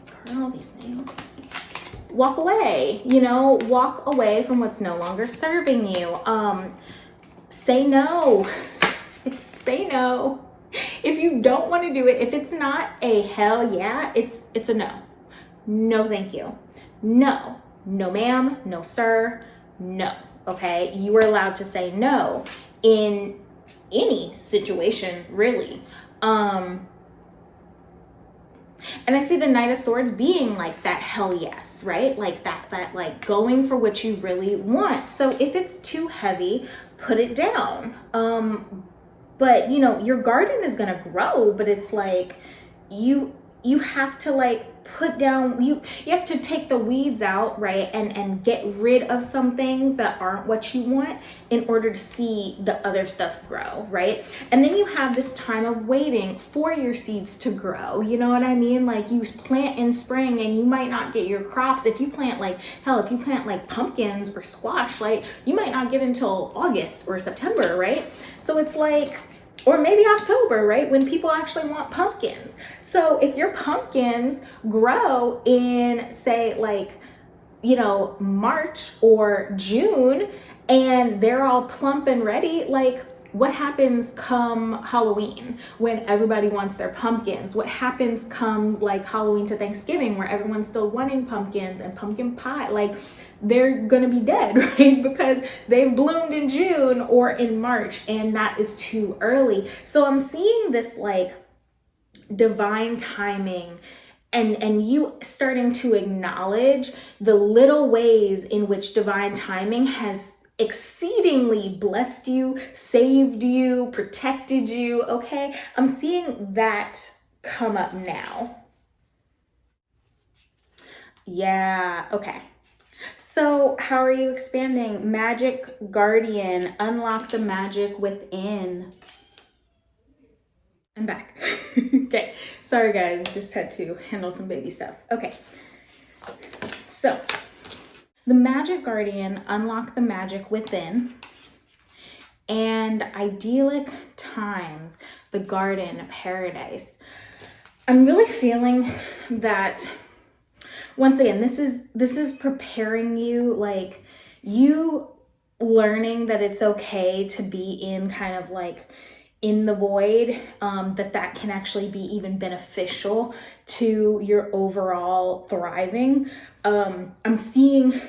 curl these nails, walk away, you know, walk away from what's no longer serving you. Say no. Say no. If you don't want to do it, if it's not a hell yeah, it's a no. No, thank you. No. No, ma'am. No, sir. No. Okay. You are allowed to say no in any situation, really. And I see the Knight of Swords being like that hell yes, right? Like that like going for what you really want. So if it's too heavy, put it down. But you know, your garden is gonna grow, but it's like you have to like put down, you have to take the weeds out, right? And get rid of some things that aren't what you want in order to see the other stuff grow, right? And then you have this time of waiting for your seeds to grow. You know what I mean? Like, you plant in spring and you might not get your crops. If you plant like, hell, if you plant like pumpkins or squash, like, you might not get until August or September, right? So it's like, or maybe October, right? When people actually want pumpkins. So if your pumpkins grow in, say, like, you know, March or June, and they're all plump and ready, like, what happens come Halloween when everybody wants their pumpkins? What happens come like Halloween to Thanksgiving where everyone's still wanting pumpkins and pumpkin pie? Like, they're gonna be dead, right? Because they've bloomed in June or in March, and that is too early. So I'm seeing this like divine timing and you starting to acknowledge the little ways in which divine timing has exceedingly blessed you, saved you, protected you, okay? I'm seeing that come up now. Yeah, okay. So how are you expanding? Magic Guardian, unlock the magic within. I'm back. Okay, sorry guys, just had to handle some baby stuff. Okay, so the Magic Guardian, unlock the magic within, and idyllic times, the garden, paradise. I'm really feeling that, once again, this is preparing you, like, you learning that it's okay to be in kind of like in the void, that can actually be even beneficial to your overall thriving. I'm seeing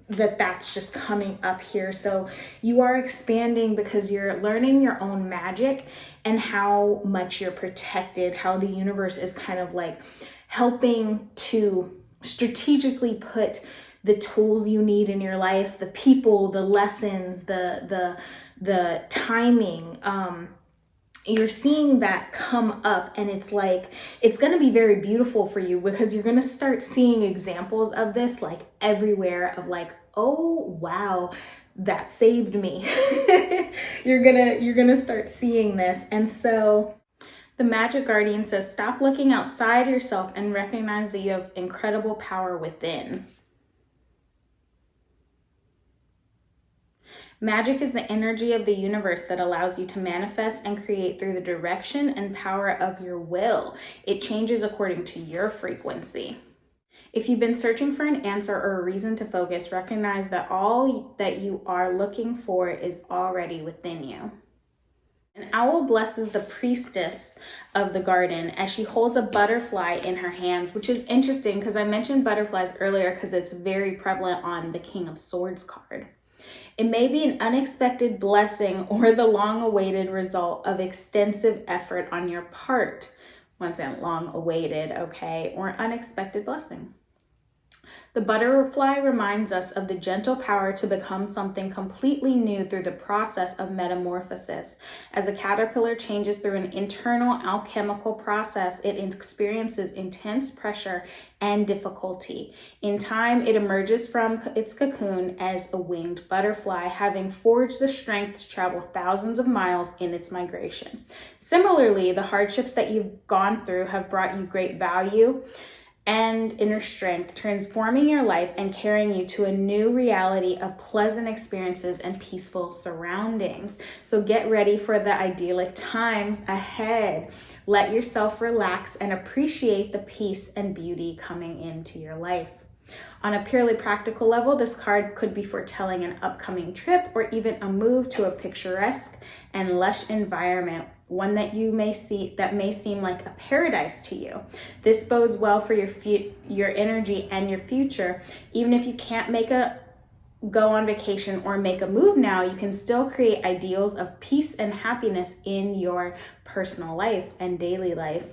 that that's just coming up here. So you are expanding because you're learning your own magic and how much you're protected, how the universe is kind of like helping to strategically put the tools you need in your life, the people, the lessons, the timing. You're seeing that come up, and it's like, it's going to be very beautiful for you because you're going to start seeing examples of this like everywhere, of like, oh wow, that saved me. you're gonna start seeing this. And so the Magic Guardian says, stop looking outside yourself and recognize that you have incredible power within. Magic is the energy of the universe that allows you to manifest and create through the direction and power of your will. It changes according to your frequency. If you've been searching for an answer or a reason to focus, recognize that all that you are looking for is already within you. An owl blesses the priestess of the garden as she holds a butterfly in her hands, which is interesting because I mentioned butterflies earlier because it's very prevalent on the King of Swords card. It may be an unexpected blessing or the long-awaited result of extensive effort on your part. Once again, long-awaited, okay, or unexpected blessing. The butterfly reminds us of the gentle power to become something completely new through the process of metamorphosis. As a caterpillar changes through an internal alchemical process, it experiences intense pressure and difficulty. In time, it emerges from its cocoon as a winged butterfly, having forged the strength to travel thousands of miles in its migration. Similarly, the hardships that you've gone through have brought you great value and inner strength, transforming your life and carrying you to a new reality of pleasant experiences and peaceful surroundings. So get ready for the idyllic times ahead. Let yourself relax and appreciate the peace and beauty coming into your life. On a purely practical level, this card could be foretelling an upcoming trip or even a move to a picturesque and lush environment, one that you may see that may seem like a paradise to you. This bodes well for your energy and your future. Even if you can't go on vacation or make a move now, you can still create ideals of peace and happiness in your personal life and daily life.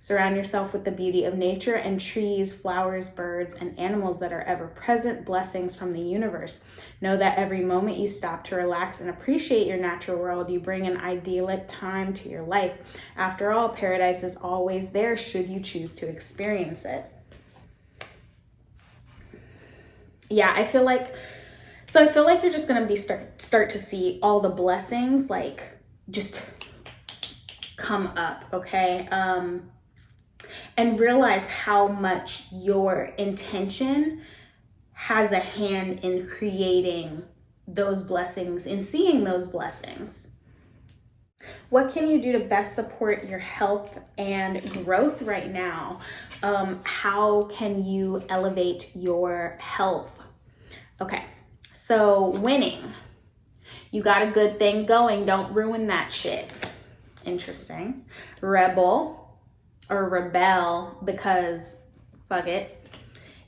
Surround yourself with the beauty of nature and trees, flowers, birds, and animals that are ever-present blessings from the universe. Know that every moment you stop to relax and appreciate your natural world, you bring an idyllic time to your life. After all, paradise is always there should you choose to experience it. Yeah, I feel like you're just going to start to see all the blessings like just come up, okay? And realize how much your intention has a hand in creating those blessings, in seeing those blessings. What can you do to best support your health and growth right now? How can you elevate your health? Okay, so winning. You got a good thing going. Don't ruin that shit. Interesting. Rebel or rebel, because fuck it.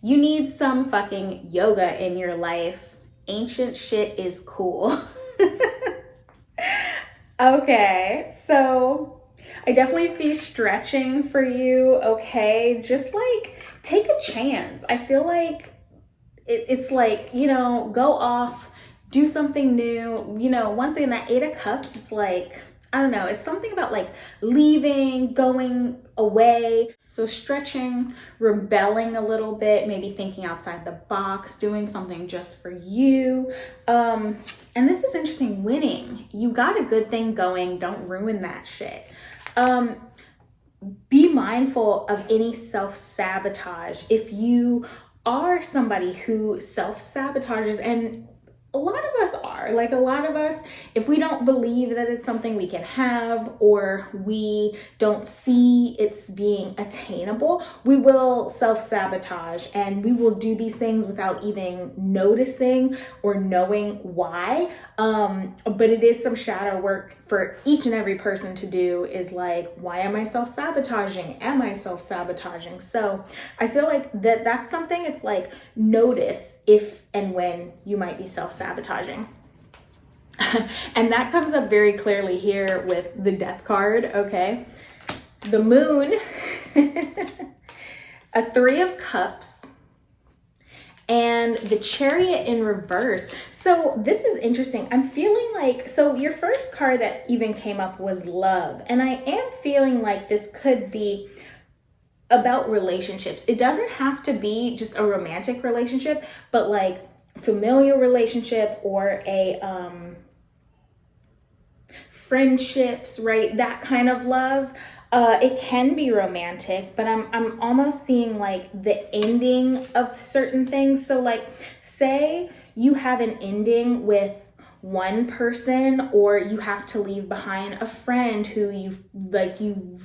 You need some fucking yoga in your life. Ancient shit is cool. Okay, so I definitely see stretching for you, okay? Just like take a chance. I feel like it's like, go off, do something new. Once again, that 8 of Cups, it's like, I don't know, it's something about like leaving, going away. So stretching, rebelling a little bit, maybe thinking outside the box, doing something just for you. And this is interesting, winning. You got a good thing going, don't ruin that shit. Be mindful of any self-sabotage. If you are somebody who self-sabotages, and a lot of us are, like a lot of us, if we don't believe that it's something we can have or we don't see it's being attainable, we will self-sabotage and we will do these things without even noticing or knowing why. But it is some shadow work for each and every person to do, is like, why am I self-sabotaging? Am I self-sabotaging? So I feel like that's something, it's like, notice if and when you might be self-sabotaging. And that comes up very clearly here with the Death card, okay? The Moon, a 3 of Cups, and the Chariot in reverse. So this is interesting. I'm feeling like, so your first card that even came up was love. And I am feeling like this could be about relationships. It doesn't have to be just a romantic relationship, but like familial relationship or a friendships, right? That kind of love. It can be romantic, but I'm almost seeing like the ending of certain things. So like, say you have an ending with one person, or you have to leave behind a friend who you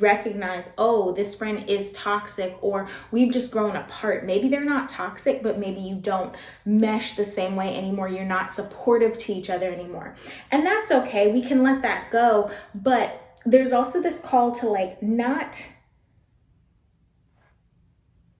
recognize, oh, this friend is toxic, or we've just grown apart. Maybe they're not toxic, but maybe you don't mesh the same way anymore. You're not supportive to each other anymore. And that's okay. We can let that go. But there's also this call to like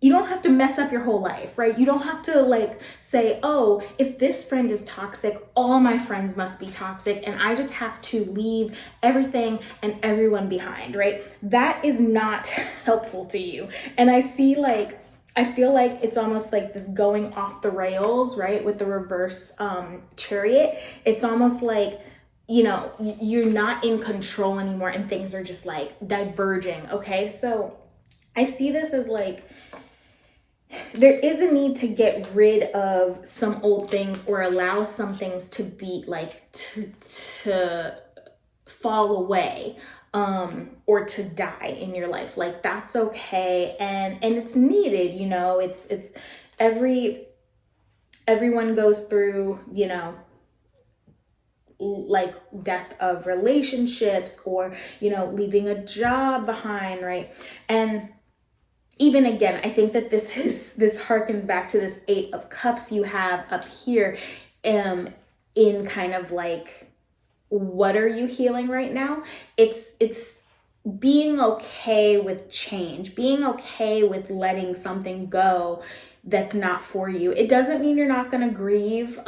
you don't have to mess up your whole life, right? You don't have to like say, oh, if this friend is toxic, all my friends must be toxic, and I just have to leave everything and everyone behind, right? That is not helpful to you. And I see like I feel like it's almost like this going off the rails, right? With the reverse chariot. It's almost like, you know, you're not in control anymore and things are just like diverging. Okay. So I see this as like, there is a need to get rid of some old things or allow some things to be like, to fall away, or to die in your life. Like that's okay. And it's needed, you know, it's everyone goes through, you know, like death of relationships or, you know, leaving a job behind, right? And even again, I think that this harkens back to this 8 of Cups you have up here, in kind of like, what are you healing right now? It's being okay with change, being okay with letting something go that's not for you. It doesn't mean you're not going to grieve.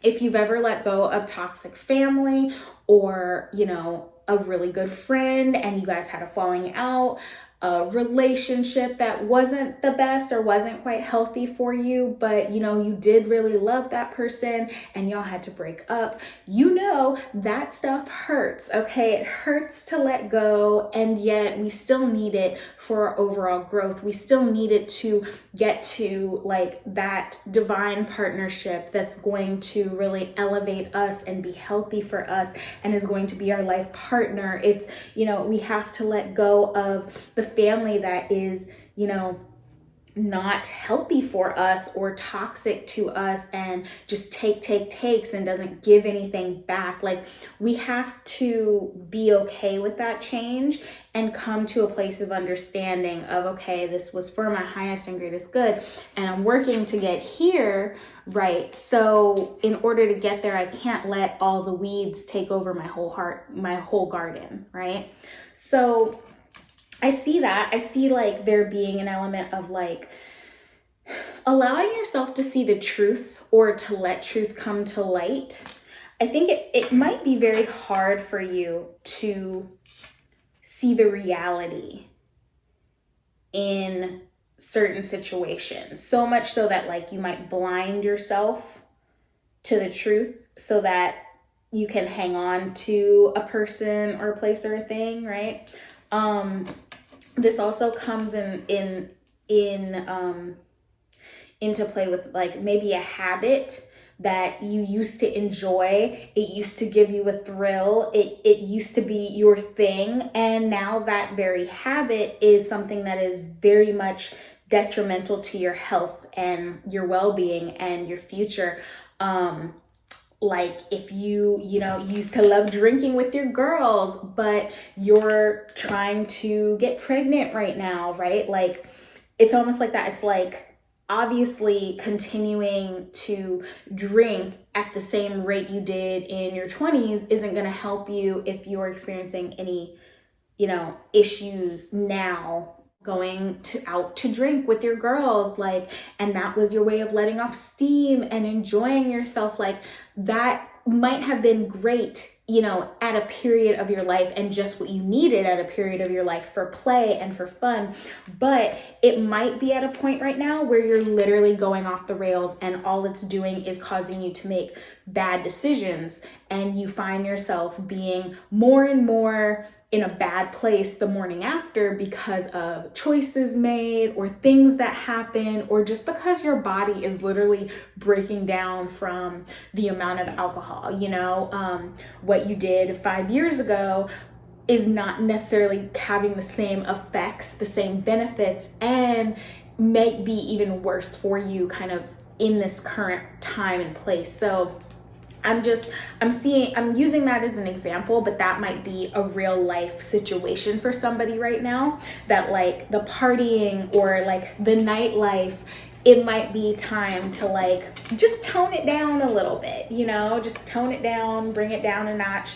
If you've ever let go of toxic family or, you know, a really good friend and you guys had a falling out, a relationship that wasn't the best or wasn't quite healthy for you, but you know, you did really love that person and y'all had to break up, you know, that stuff hurts, okay? It hurts to let go, and yet we still need it for our overall growth. We still need it to get to like that divine partnership that's going to really elevate us and be healthy for us and is going to be our life partner. It's, you know, we have to let go of the family that is, you know, not healthy for us or toxic to us and just takes and doesn't give anything back. Like we have to be okay with that change and come to a place of understanding of, okay, this was for my highest and greatest good and I'm working to get here, right? So in order to get there, I can't let all the weeds take over my whole heart, my whole garden, right? So I see that. I see like there being an element of like allowing yourself to see the truth or to let truth come to light. I think it might be very hard for you to see the reality in certain situations. So much so that like you might blind yourself to the truth so that you can hang on to a person or a place or a thing, right? This also comes into play with like maybe a habit that you used to enjoy. It used to give you a thrill. It used to be your thing. And now that very habit is something that is very much detrimental to your health and your well-being and your future. Like if you know, used to love drinking with your girls, but you're trying to get pregnant right now, right? Like it's almost like that. It's like obviously continuing to drink at the same rate you did in your 20s isn't going to help you if you're experiencing any, you know, issues now going out to drink with your girls, like, and that was your way of letting off steam and enjoying yourself. Like that might have been great, you know, at a period of your life and just what you needed at a period of your life for play and for fun. But it might be at a point right now where you're literally going off the rails and all it's doing is causing you to make bad decisions. And you find yourself being more and more in a bad place the morning after because of choices made or things that happen, or just because your body is literally breaking down from the amount of alcohol. You know, what you did 5 years ago is not necessarily having the same effects, the same benefits, and may be even worse for you kind of in this current time and place. So I'm using that as an example, but that might be a real life situation for somebody right now, that like the partying or like the nightlife, it might be time to like just tone it down a little bit, you know, just tone it down, bring it down a notch.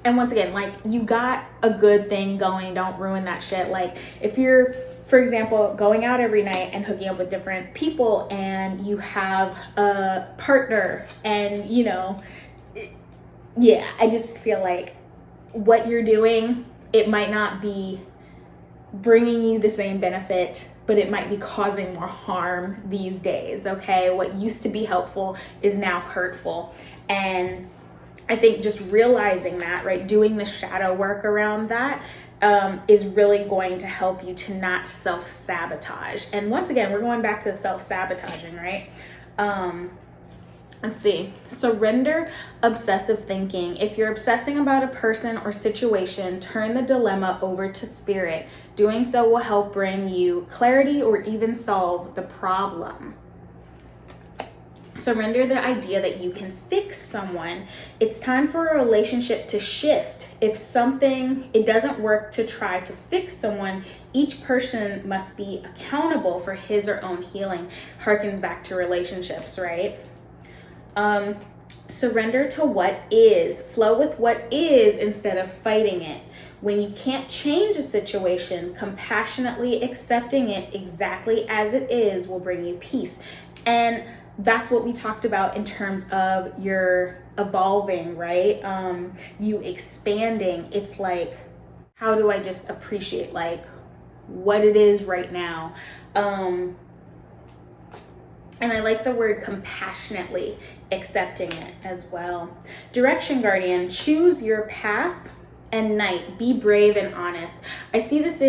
And once again, like you got a good thing going, don't ruin that shit. Like if you're, for example, going out every night and hooking up with different people and you have a partner and, you know, yeah, I just feel like what you're doing, it might not be bringing you the same benefit, but it might be causing more harm these days, okay? What used to be helpful is now hurtful. And I think just realizing that, right, doing the shadow work around that is really going to help you to not self-sabotage. And once again, we're going back to the self-sabotaging, right? Let's see. Surrender obsessive thinking. If you're obsessing about a person or situation, turn the dilemma over to spirit. Doing so will help bring you clarity or even solve the problem. Surrender the idea that you can fix someone. It's time for a relationship to shift. If it doesn't work to try to fix someone, each person must be accountable for his or own healing. Harkens back to relationships, right? Surrender to what is. Flow with what is instead of fighting it. When you can't change a situation, compassionately accepting it exactly as it is will bring you peace. And that's what we talked about in terms of your evolving, right? You expanding. It's like, how do I just appreciate like what it is right now? And I like the word compassionately accepting it as well. Direction guardian, choose your path and night. Be brave and honest. I see this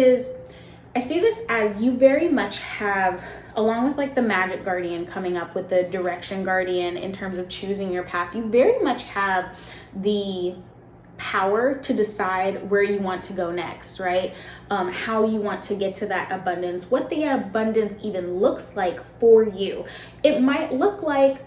as you very much have, along with like the magic guardian coming up with the direction guardian in terms of choosing your path, you very much have the power to decide where you want to go next, right? How you want to get to that abundance, what the abundance even looks like for you. It might look like,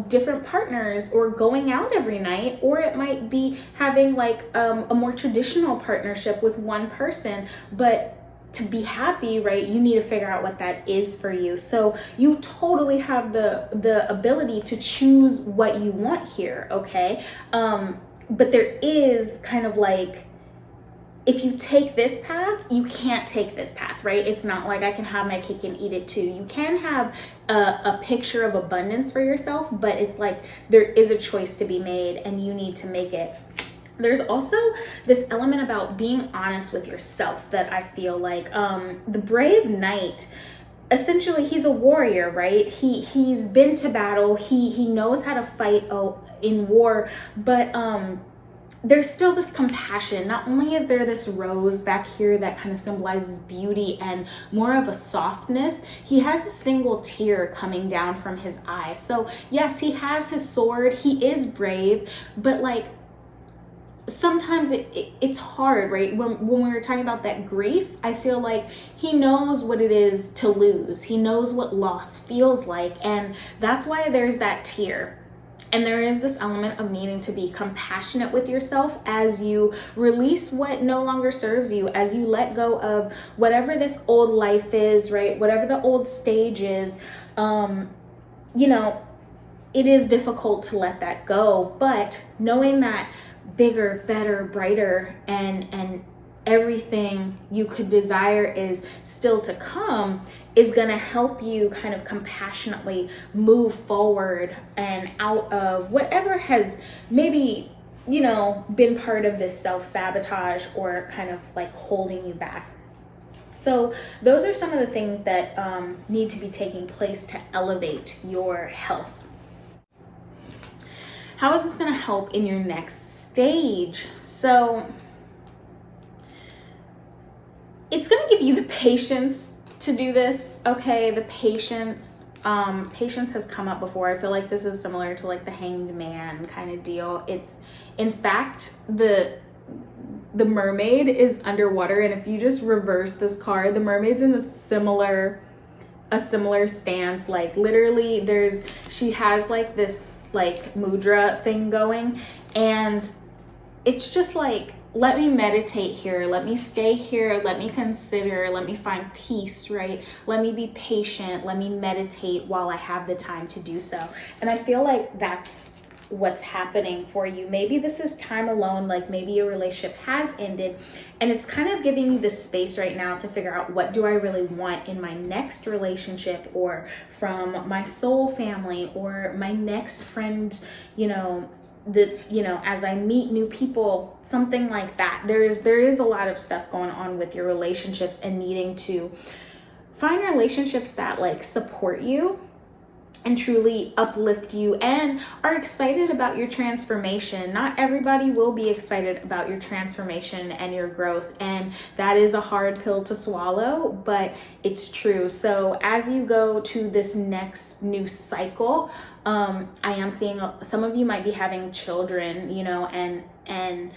different partners or going out every night, or it might be having like a more traditional partnership with one person, but to be happy, right, you need to figure out what that is for you. So you totally have the ability to choose what you want here, okay? But there is kind of like, if you take this path, you can't take this path, right? It's not like I can have my cake and eat it too. You can have a picture of abundance for yourself, but it's like there is a choice to be made and you need to make it. There's also this element about being honest with yourself that I feel like the brave knight, essentially he's a warrior, right? He's been to battle. He knows how to fight in war, but there's still this compassion. Not only is there this rose back here that kind of symbolizes beauty and more of a softness, he has a single tear coming down from his eye. So yes, he has his sword. He is brave, but like sometimes it's hard, right? When we were talking about that grief, I feel like he knows what it is to lose. He knows what loss feels like. And that's why there's that tear. And there is this element of needing to be compassionate with yourself as you release what no longer serves you, as you let go of whatever this old life is, right? Whatever the old stage is, it is difficult to let that go, but knowing that bigger, better, brighter, and everything you could desire is still to come is going to help you kind of compassionately move forward and out of whatever has maybe, been part of this self-sabotage or kind of like holding you back. So those are some of the things that need to be taking place to elevate your health. How is this going to help in your next stage? So it's going to give you the patience to do this, okay? The patience has come up before. I feel like this is similar to like the hanged man kind of deal. It's, in fact, the mermaid is underwater, and if you just reverse this card, the mermaid's in a similar stance. Like literally she has like this like mudra thing going, and it's just like, let me meditate here, let me stay here, let me consider, let me find peace, right? Let me be patient, let me meditate while I have the time to do so. And I feel like that's what's happening for you. Maybe this is time alone, like maybe your relationship has ended, and it's kind of giving you this space right now to figure out, what do I really want in my next relationship, or from my soul family, or my next friend, as I meet new people, something like that. There is a lot of stuff going on with your relationships and needing to find relationships that like support you and truly uplift you and are excited about your transformation. Not everybody will be excited about your transformation and your growth, and that is a hard pill to swallow, but it's true. So as you go to this next new cycle, I am seeing some of you might be having children, and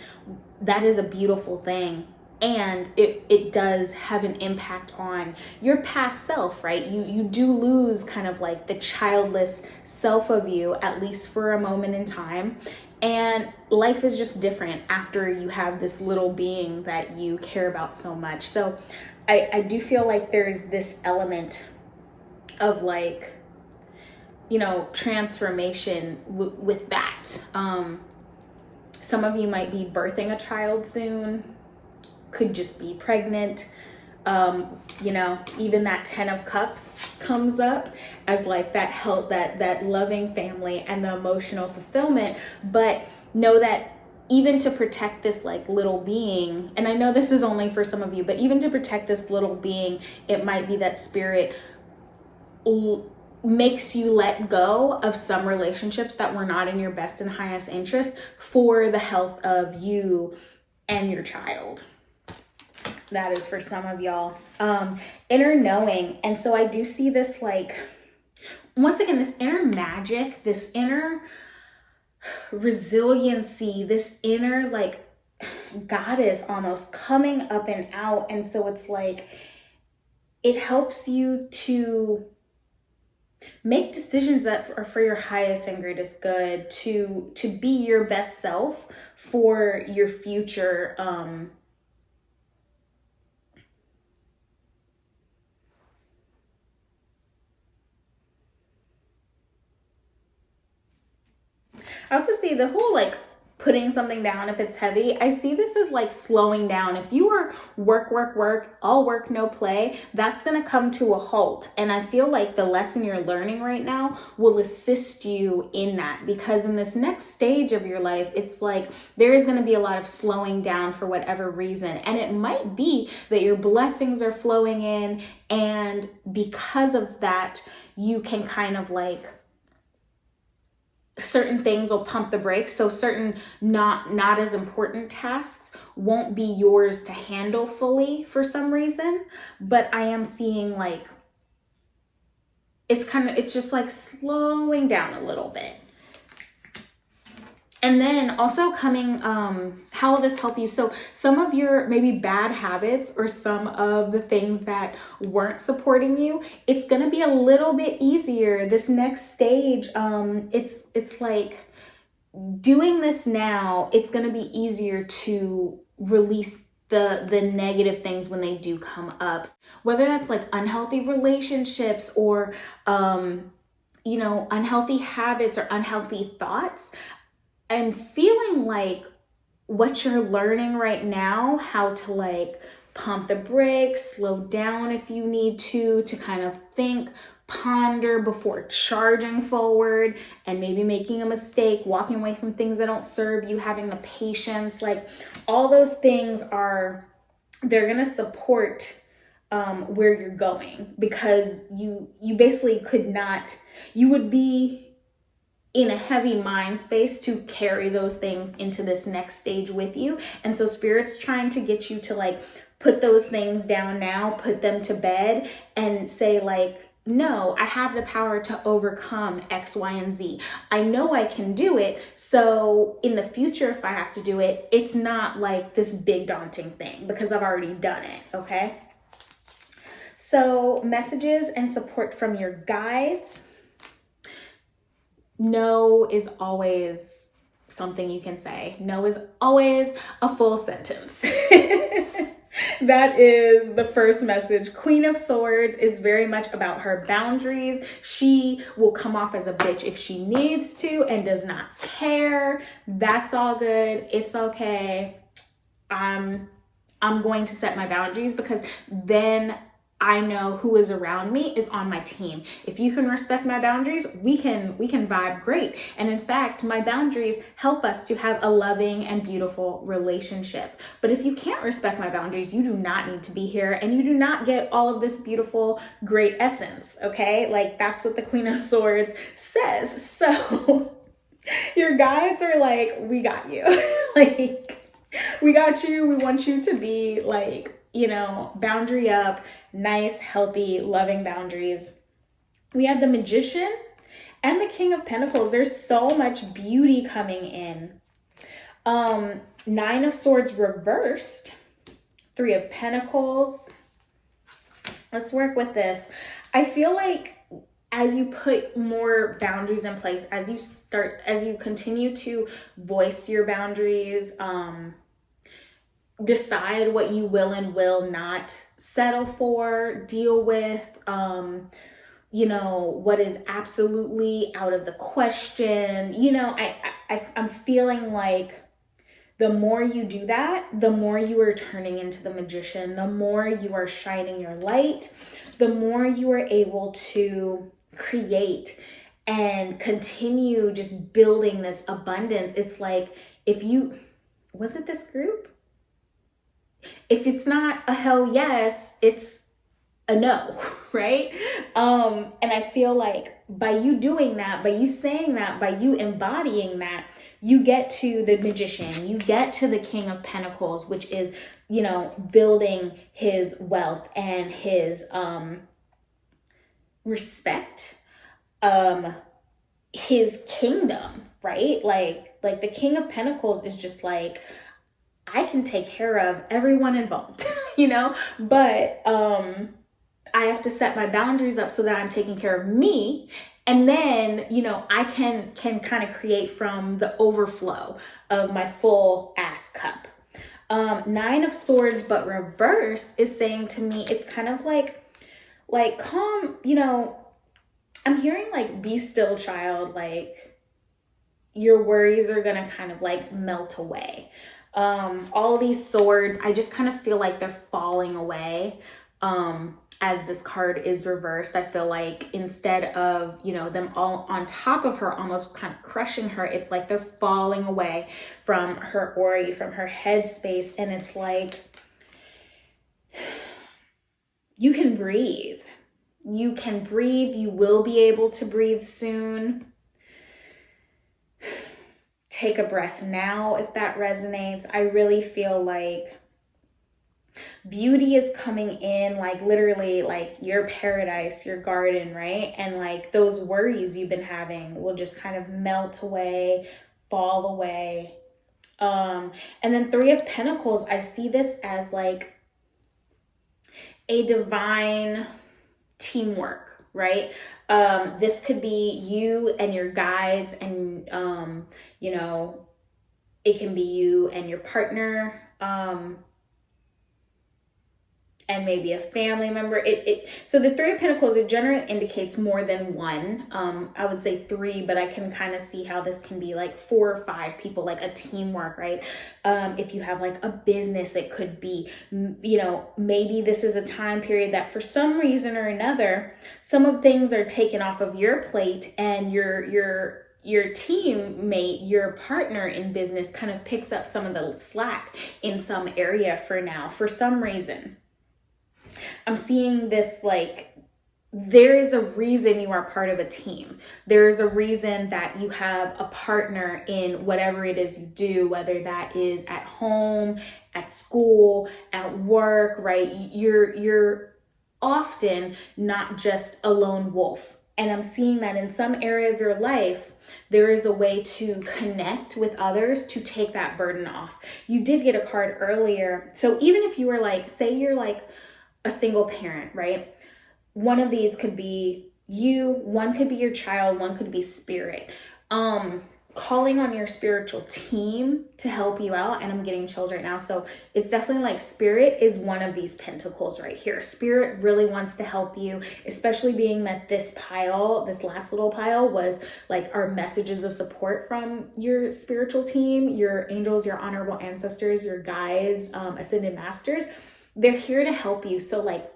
that is a beautiful thing. And it does have an impact on your past self, right? You do lose kind of like the childless self of you, at least for a moment in time. And life is just different after you have this little being that you care about so much. So I do feel like there's this element of like, transformation with that. Some of you might be birthing a child soon. Could just be pregnant. Even that 10 of Cups comes up as like that help, that loving family and the emotional fulfillment. But know that even to protect this like little being, and I know this is only for some of you, but even to protect this little being, it might be that spirit makes you let go of some relationships that were not in your best and highest interest for the health of you and your child. That is for some of y'all. Inner knowing. And so I do see this like, once again, this inner magic, this inner resiliency, this inner like goddess almost coming up and out. And so it's like, it helps you to make decisions that are for your highest and greatest good, to be your best self for your future, I also see the whole like putting something down if it's heavy. I see this as like slowing down. If you are work, all work, no play, that's going to come to a halt. And I feel like the lesson you're learning right now will assist you in that, because in this next stage of your life, it's like there is going to be a lot of slowing down for whatever reason. And it might be that your blessings are flowing in, and because of that, you can kind of like, certain things will pump the brakes. So certain not as important tasks won't be yours to handle fully for some reason. But I am seeing like, it's just like slowing down a little bit. And then also coming, how will this help you? So some of your maybe bad habits or some of the things that weren't supporting you, it's going to be a little bit easier this next stage. It's like doing this now, it's going to be easier to release the negative things when they do come up, whether that's like unhealthy relationships or, unhealthy habits or unhealthy thoughts. I'm feeling like what you're learning right now, how to like pump the brakes, slow down if you need to kind of think, ponder before charging forward and maybe making a mistake, walking away from things that don't serve you, having the patience, like all those things they're going to support where you're going, because you basically you would be in a heavy mind space to carry those things into this next stage with you. And so Spirit's trying to get you to like put those things down now, put them to bed, and say like, no, I have the power to overcome X, Y, and Z. I know I can do it. So in the future, if I have to do it, it's not like this big daunting thing because I've already done it. Okay. So messages and support from your guides. No is always something you can say. No is always a full sentence. That is the first message. Queen of Swords is very much about her boundaries. She will come off as a bitch if she needs to and does not care. That's all good. It's okay. I'm going to set my boundaries, because then I know who is around me is on my team. If you can respect my boundaries, we can vibe great. And in fact, my boundaries help us to have a loving and beautiful relationship. But if you can't respect my boundaries, you do not need to be here, and you do not get all of this beautiful, great essence, okay? Like, that's what the Queen of Swords says. So your guides are like, we got you. Like, we got you. We want you to be like, you know, boundary up, nice, healthy, loving boundaries. We have the Magician and the King of Pentacles. There's so much beauty coming in. Nine of Swords reversed, Three of Pentacles. Let's work with this. I feel like as you put more boundaries in place, as you continue to voice your boundaries, decide what you will and will not settle for, deal with, you know, what is absolutely out of the question. You know, I'm feeling like the more you do that, the more you are turning into the Magician, the more you are shining your light, the more you are able to create and continue just building this abundance. It's like, was it this group? If it's not a hell yes, it's a no, right? And I feel like by you doing that, by you saying that, by you embodying that, you get to the Magician, you get to the King of Pentacles, which is, you know, building his wealth and his respect, his kingdom, right? Like the King of Pentacles is just like, I can take care of everyone involved, you know, but I have to set my boundaries up so that I'm taking care of me. And then, you know, I can kind of create from the overflow of my full ass cup. Nine of Swords, but reversed, is saying to me, it's kind of like calm, you know, I'm hearing like, be still, child. Like, your worries are going to kind of like melt away. All these swords, I just kind of feel like they're falling away. As this card is reversed, I feel like instead of, you know, them all on top of her, almost kind of crushing her, it's like they're falling away from her aura, from her headspace. And it's like, you can breathe. You can breathe. You will be able to breathe soon. Take a breath now if that resonates. I really feel like beauty is coming in, like literally like your paradise, your garden, right? And like those worries you've been having will just kind of melt away, fall away. And then Three of Pentacles, I see this as like a divine teamwork, right? This could be you and your guides, and you know, it can be you and your partner, and maybe a family member. So the Three of Pentacles, it generally indicates more than one. I would say three, but I can kind of see how this can be like 4 or 5 people, like a teamwork, right? If you have like a business, it could be, you know, maybe this is a time period that for some reason or another, some of things are taken off of your plate, and your teammate, your partner in business kind of picks up some of the slack in some area for now, for some reason. I'm seeing this like, there is a reason you are part of a team. There is a reason that you have a partner in whatever it is you do, whether that is at home, at school, at work, right? You're often not just a lone wolf. And I'm seeing that in some area of your life, there is a way to connect with others to take that burden off. You did get a card earlier. So even if you were like, say you're like a single parent, right? One of these could be you, one could be your child, one could be spirit. Calling on your spiritual team to help you out. And I'm getting chills right now. So it's definitely like spirit is one of these pentacles right here. Spirit really wants to help you, especially being that this pile, this last little pile, was like our messages of support from your spiritual team, your angels, your honorable ancestors, your guides, ascended masters. They're here to help you. So like,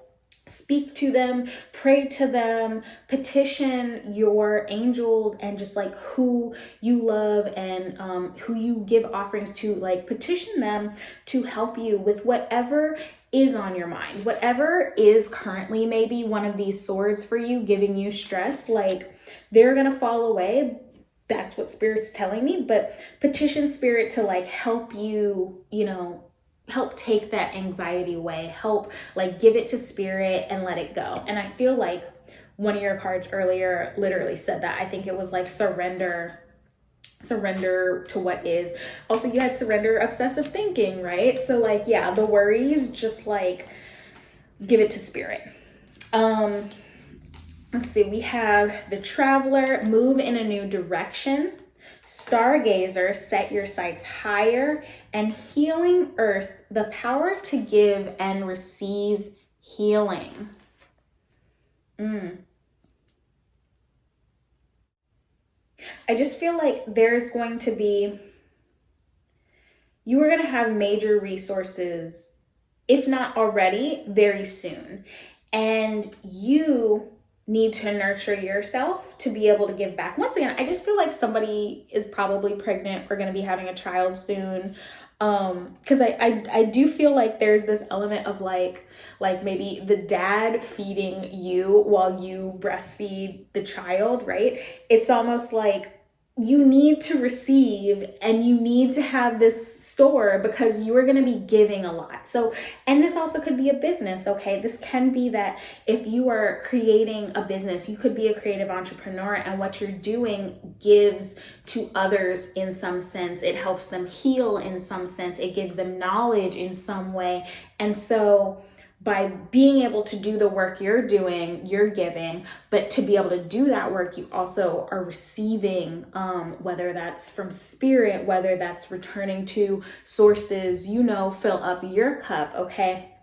speak to them, pray to them, petition your angels and just like who you love and who you give offerings to, like petition them to help you with whatever is on your mind, whatever is currently maybe one of these swords for you, giving you stress. Like they're gonna fall away. That's what Spirit's telling me, but petition Spirit to like help you, help take that anxiety away, help like give it to Spirit and let it go. And I feel like one of your cards earlier literally said that. I think it was like surrender to what is. Also, you had surrender obsessive thinking, right? So like, yeah, the worries, just like give it to Spirit. Let's see, we have the Traveler, move in a new direction. Stargazer, set your sights higher. And Healing Earth, the power to give and receive healing. I just feel like there's going to be, you are going to have major resources, if not already, very soon. And you need to nurture yourself to be able to give back. Once again, I just feel like somebody is probably pregnant or going to be having a child soon. Because I do feel like there's this element of like maybe the dad feeding you while you breastfeed the child, right? It's almost like you need to receive and you need to have this store because you are going to be giving a lot. So, and this also could be a business, okay? This can be that if you are creating a business, you could be a creative entrepreneur and what you're doing gives to others in some sense. It helps them heal in some sense. It gives them knowledge in some way. And so by being able to do the work you're doing, you're giving, but to be able to do that work, you also are receiving, whether that's from Spirit, whether that's returning to sources, fill up your cup, okay?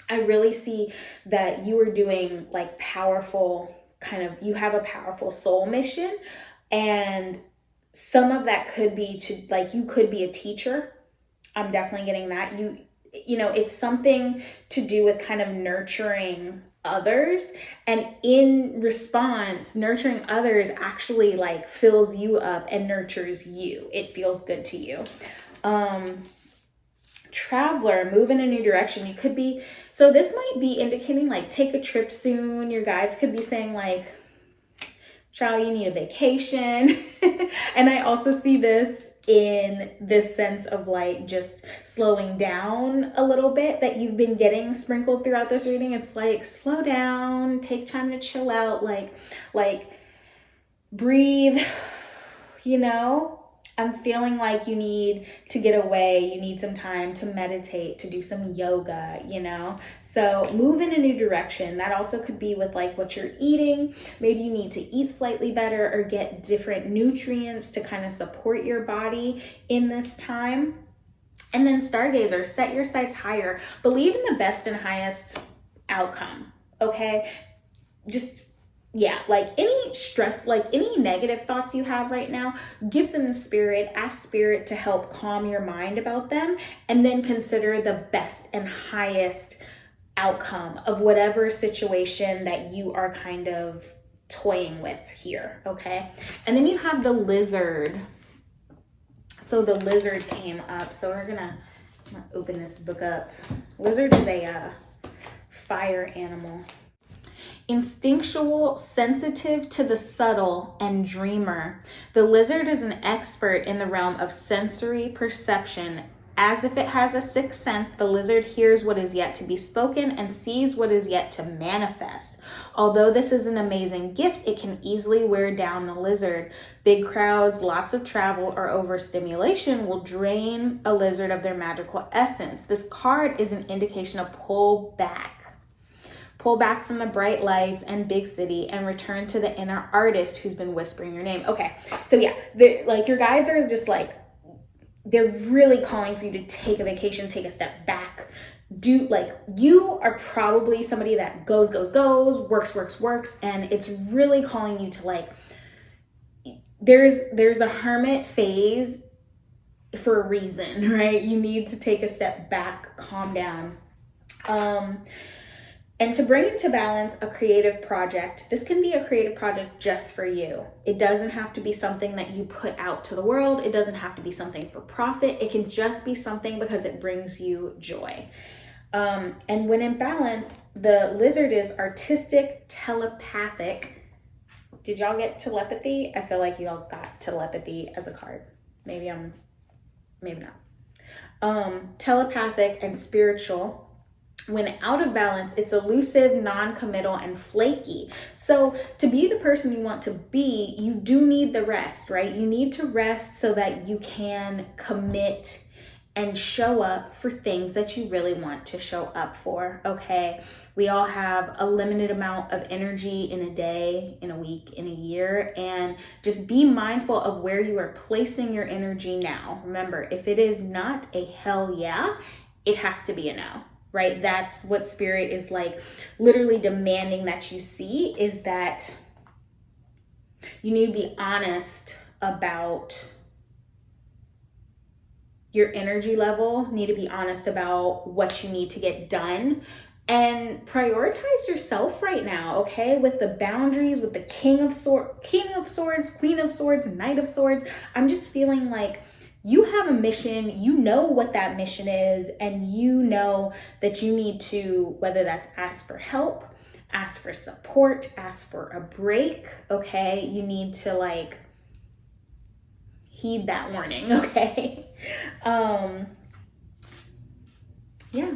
I really see that you are doing like powerful you have a powerful soul mission, and some of that could be to like, you could be a teacher. I'm definitely getting that. It's something to do with kind of nurturing others, and in response, nurturing others actually like fills you up and nurtures you. It feels good to you. Traveler, move in a new direction. You could be, so this might be indicating like take a trip soon. Your guides could be saying like, child, you need a vacation. And I also see this in this sense of like just slowing down a little bit that you've been getting sprinkled throughout this reading. It's like, slow down, take time to chill out, like breathe, I'm feeling like you need to get away. You need some time to meditate, to do some yoga, So move in a new direction. That also could be with like what you're eating. Maybe you need to eat slightly better or get different nutrients to kind of support your body in this time. And then Stargazer, set your sights higher. Believe in the best and highest outcome, okay? Like any stress, like any negative thoughts you have right now, give them to Spirit, ask Spirit to help calm your mind about them, and then consider the best and highest outcome of whatever situation that you are kind of toying with here, okay? And then you have the Lizard. So the Lizard came up. So I'm gonna open this book up. Lizard is a fire animal. Instinctual, sensitive to the subtle, and dreamer. The lizard is an expert in the realm of sensory perception. As if it has a sixth sense, the lizard hears what is yet to be spoken and sees what is yet to manifest. Although this is an amazing gift, it can easily wear down the lizard. Big crowds, lots of travel, or overstimulation will drain a lizard of their magical essence. This card is an indication of pull back. Pull back from the bright lights and big city and return to the inner artist who's been whispering your name. Okay, so yeah, your guides are just like, they're really calling for you to take a vacation, take a step back. You are probably somebody that goes, works, and it's really calling you to like, there's a hermit phase for a reason, right? You need to take a step back, calm down. And to bring into balance a creative project, this can be a creative project just for you. It doesn't have to be something that you put out to the world. It doesn't have to be something for profit. It can just be something because it brings you joy. And when in balance, the lizard is artistic, telepathic. Did y'all get telepathy? I feel like y'all got telepathy as a card. Maybe not. Telepathic and spiritual. When out of balance, it's elusive, non-committal, and flaky. So to be the person you want to be, you do need the rest, right? You need to rest so that you can commit and show up for things that you really want to show up for, okay? We all have a limited amount of energy in a day, in a week, in a year, and just be mindful of where you are placing your energy now. Remember, if it is not a hell yeah, it has to be a no, right? That's what spirit is like literally demanding that you see, is that you need to be honest about your energy level, need to be honest about what you need to get done, and prioritize yourself right now, okay? With the boundaries, with the King of Swords, Queen of Swords, Knight of Swords. I'm just feeling like you have a mission, you know what that mission is, and you know that you need to, whether that's ask for help, ask for support, ask for a break, okay? You need to like heed that warning, okay? Yeah,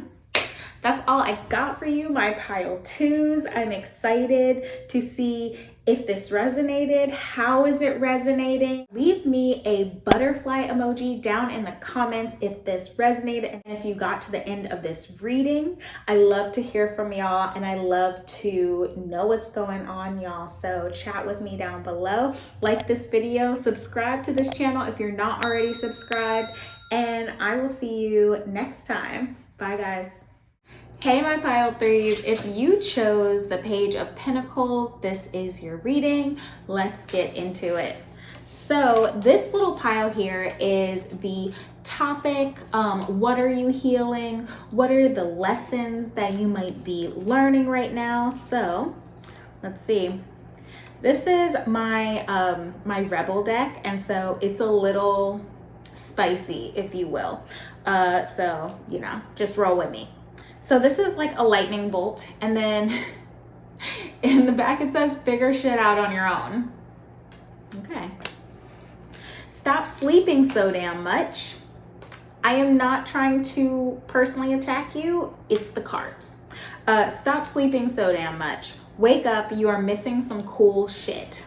that's all I got for you, my pile twos. I'm excited to see if this resonated. How is it resonating? Leave me a butterfly emoji down in the comments if this resonated, and if you got to the end of this reading. I love to hear from y'all, and I love to know what's going on, y'all. So chat with me down below. Like this video, subscribe to this channel if you're not already subscribed, and I will see you next time. Bye, guys. Hey, my pile threes, if you chose the Page of Pentacles, this is your reading. Let's get into it. So this little pile here is the topic. What are you healing? What are the lessons that you might be learning right now? So let's see. This is my my Rebel deck, and so it's a little spicy, if you will. So, you know, just roll with me. So this is like a lightning bolt, and then in the back it says figure shit out on your own. Okay. Stop sleeping so damn much. I am not trying to personally attack you. It's the cards. Stop sleeping so damn much. Wake up, you are missing some cool shit.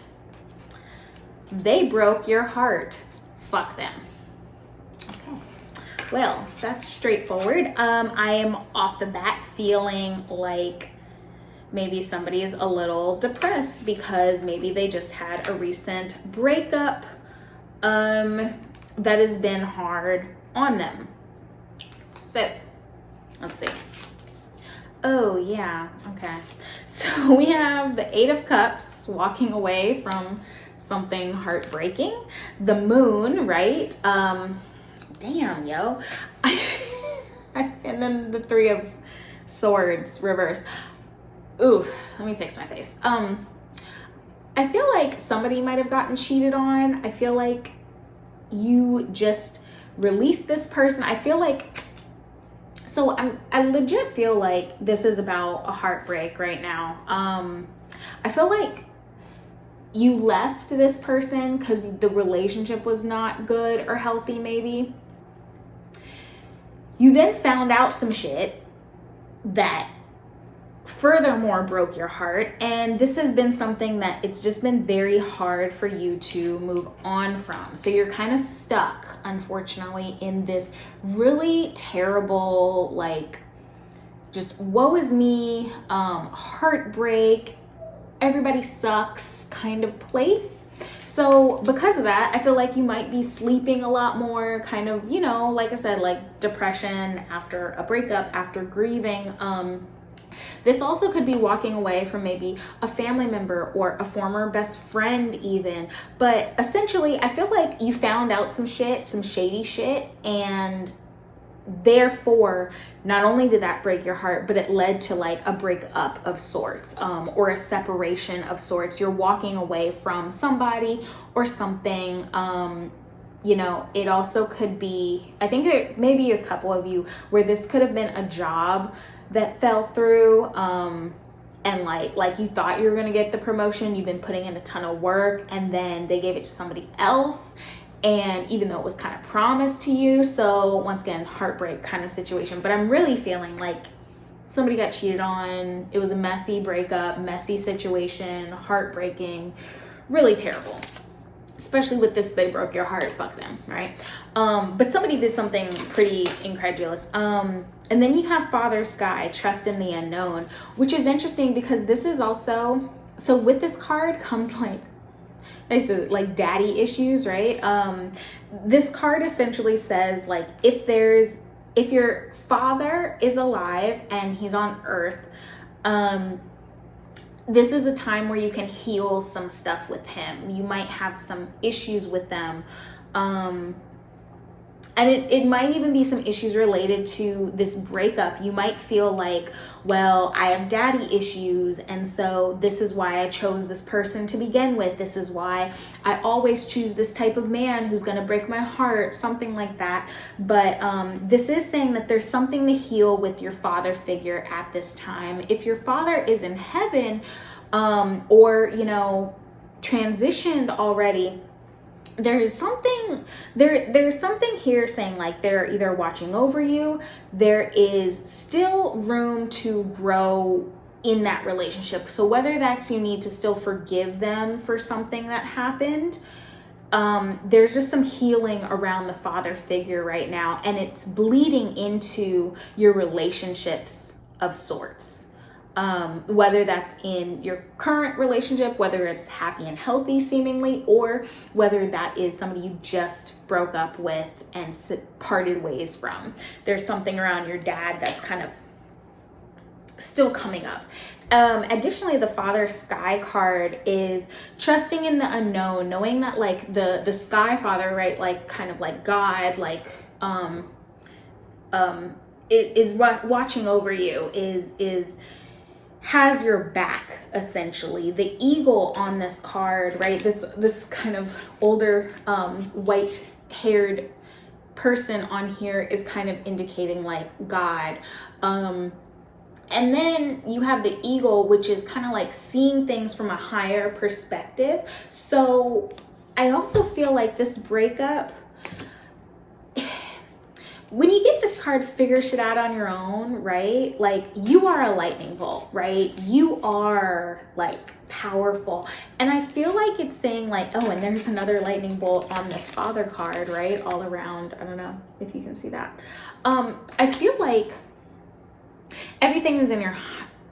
They broke your heart. Fuck them. Well, that's straightforward. I am off the bat feeling like maybe somebody is a little depressed because maybe they just had a recent breakup that has been hard on them. So, let's see. Oh, yeah, okay. So we have the Eight of Cups, walking away from something heartbreaking. The Moon, right? Damn, yo. And then the Three of Swords reversed. Ooh, let me fix my face. I feel like somebody might have gotten cheated on. I feel like you just released this person. I feel like, so I legit feel like this is about a heartbreak right now. I feel like you left this person because the relationship was not good or healthy, maybe. You then found out some shit that furthermore broke your heart, and this has been something that it's just been very hard for you to move on from. So you're kind of stuck, unfortunately, in this really terrible, like, just woe is me, heartbreak, everybody sucks kind of place. So because of that, I feel like you might be sleeping a lot more, kind of, you know, like I said, like depression after a breakup, after grieving. This also could be walking away from maybe a family member or a former best friend even. But essentially, I feel like you found out some shit, some shady shit, and therefore, not only did that break your heart, but it led to like a breakup of sorts, or a separation of sorts. You're walking away from somebody or something. You know, it also could be, I think there may be a couple of you where this could have been a job that fell through, and like you thought you were going to get the promotion, you've been putting in a ton of work, and then they gave it to somebody else, and even though it was kind of promised to you. So once again, heartbreak kind of situation. But I'm really feeling like somebody got cheated on. It was a messy breakup, messy situation, heartbreaking, really terrible. Especially with this, they broke your heart, fuck them, right? But somebody did something pretty incredulous. And then you have Father Sky, trust in the unknown, which is interesting because this is also, so with this card comes like daddy issues, right? This card essentially says like, if your father is alive and he's on earth, this is a time where you can heal some stuff with him. You might have some issues with them. And it might even be some issues related to this breakup. You might feel like, well, I have daddy issues, and so this is why I chose this person to begin with. This is why I always choose this type of man who's going to break my heart, something like that. But this is saying that there's something to heal with your father figure at this time. If your father is in heaven, or, you know, transitioned already, there's something here saying like they're either watching over you. There is still room to grow in that relationship. So whether that's you need to still forgive them for something that happened, there's just some healing around the father figure right now, and it's bleeding into your relationships of sorts. Whether that's in your current relationship, whether it's happy and healthy seemingly, or whether that is somebody you just broke up with and parted ways from. There's something around your dad that's kind of still coming up. Additionally, the Father Sky card is trusting in the unknown, knowing that like the Sky Father, right, like kind of like God, like it is watching over you, has your back, essentially. The eagle on this card, right? This kind of older white-haired person on here is kind of indicating like God. And then you have the eagle, which is kind of like seeing things from a higher perspective. So I also feel like this breakup, when you get this card, figure shit out on your own, right? Like, you are a lightning bolt, right? You are like powerful. And I feel like it's saying like, oh, and there's another lightning bolt on this father card, right? All around. I don't know if you can see that. I feel like everything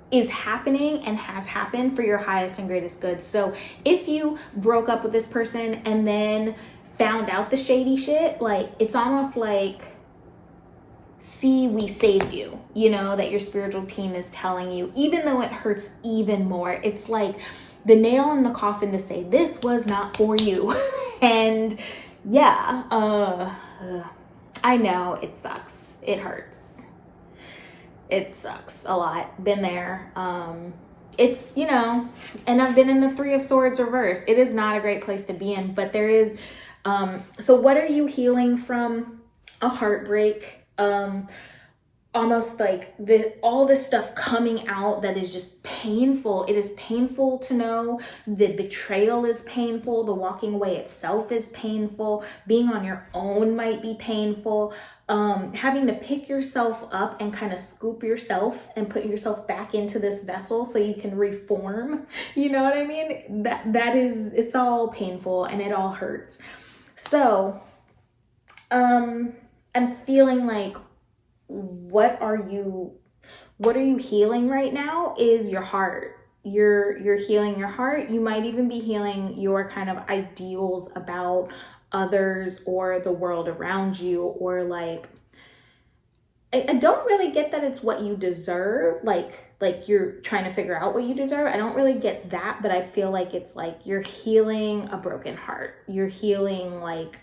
is happening and has happened for your highest and greatest good. So if you broke up with this person and then found out the shady shit, like, it's almost like, see, we saved you, you know, that your spiritual team is telling you, even though it hurts even more. It's like the nail in the coffin to say, this was not for you. And yeah, I know it sucks. It hurts. It sucks a lot. Been there. It's, you know, and I've been in the Three of Swords reverse. It is not a great place to be in, but there is, so what are you healing from? A heartbreak. Almost like all this stuff coming out that is just painful. It is painful to know. The betrayal is painful. The walking away itself is painful. Being on your own might be painful. Having to pick yourself up and kind of scoop yourself and put yourself back into this vessel so you can reform. You know what I mean? That is, it's all painful and it all hurts. So, I'm feeling like, what are you healing right now is your heart. You're healing your heart. You might even be healing your kind of ideals about others or the world around you, or like, I don't really get that it's what you deserve. Like you're trying to figure out what you deserve. I don't really get that, but I feel like it's like you're healing a broken heart. You're healing like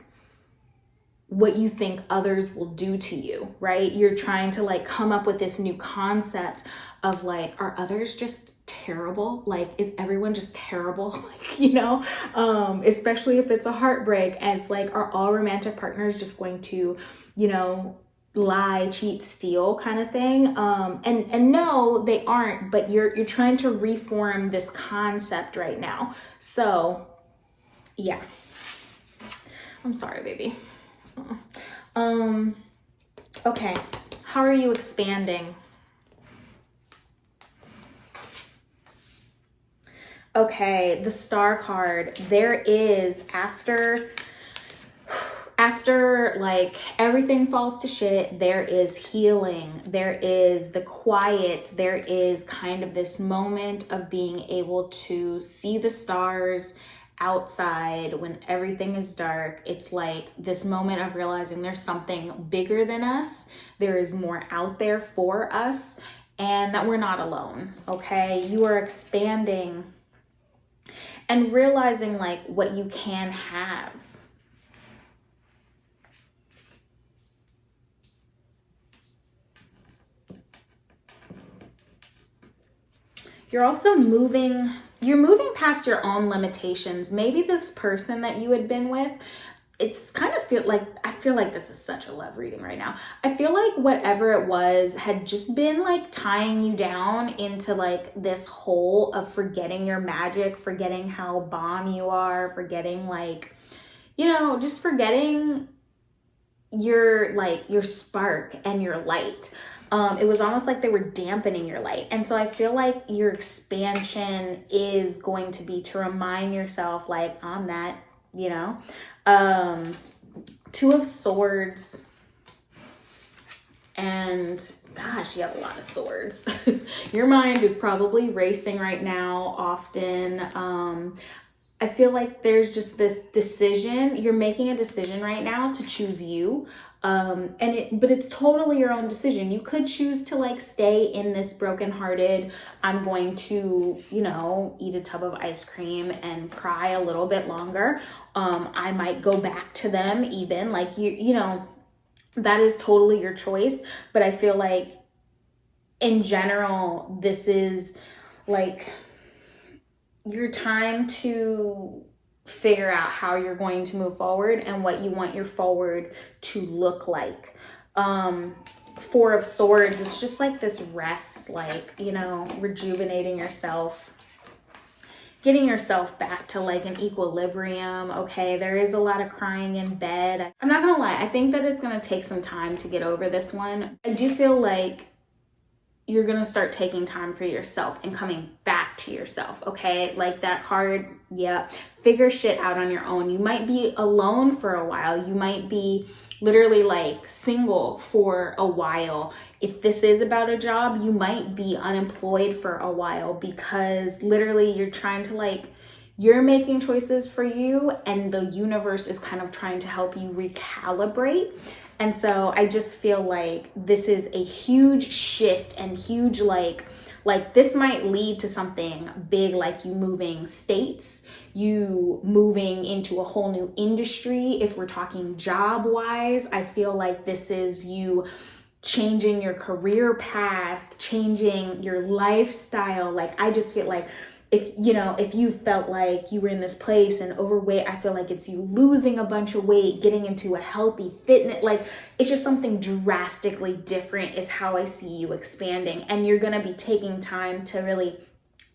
what you think others will do to you, right? You're trying to like come up with this new concept of like, are others just terrible? Like, is everyone just terrible? Like, you know, especially if it's a heartbreak and it's like, are all romantic partners just going to, you know, lie, cheat, steal kind of thing? And no, they aren't, but you're trying to reform this concept right now. So yeah, I'm sorry, baby. Okay, how are you expanding? Okay, the Star card. There is, after like everything falls to shit, there is healing, there is the quiet, there is kind of this moment of being able to see the stars outside when everything is dark. It's like this moment of realizing there's something bigger than us, there is more out there for us, and that we're not alone. Okay, you are expanding and realizing like what you can have. You're also moving past your own limitations. Maybe this person that you had been with, it's kind of I feel like this is such a love reading right now. I feel like whatever it was had just been like tying you down into like this hole of forgetting your magic, forgetting how bomb you are, forgetting like, you know, just forgetting your spark and your light. It was almost like they were dampening your light. And so I feel like your expansion is going to be to remind yourself like, I'm that, you know. Two of Swords, and gosh, you have a lot of swords. Your mind is probably racing right now often. I feel like there's just this decision. You're making a decision right now to choose you. But it's totally your own decision. You could choose to like stay in this brokenhearted, I'm going to, you know, eat a tub of ice cream and cry a little bit longer. I might go back to them even, like you know, that is totally your choice. But I feel like in general, this is like your time to figure out how you're going to move forward and what you want your forward to look like. Four of Swords, it's just like this rest, like, you know, rejuvenating yourself, getting yourself back to like an equilibrium. Okay, there is a lot of crying in bed. I'm not gonna lie, I think that it's gonna take some time to get over this one. I do feel like you're gonna start taking time for yourself and coming back to yourself, okay? Like that card, yeah, figure shit out on your own. You might be alone for a while. You might be literally like single for a while. If this is about a job, you might be unemployed for a while because literally you're trying to like, you're making choices for you and the universe is kind of trying to help you recalibrate. And so I just feel like this is a huge shift and huge like this might lead to something big, like you moving states, you moving into a whole new industry. If we're talking job wise, I feel like this is you changing your career path, changing your lifestyle. Like I just feel like if you felt like you were in this place and overweight, I feel like it's you losing a bunch of weight, getting into a healthy fitness, like it's just something drastically different is how I see you expanding. And you're going to be taking time to really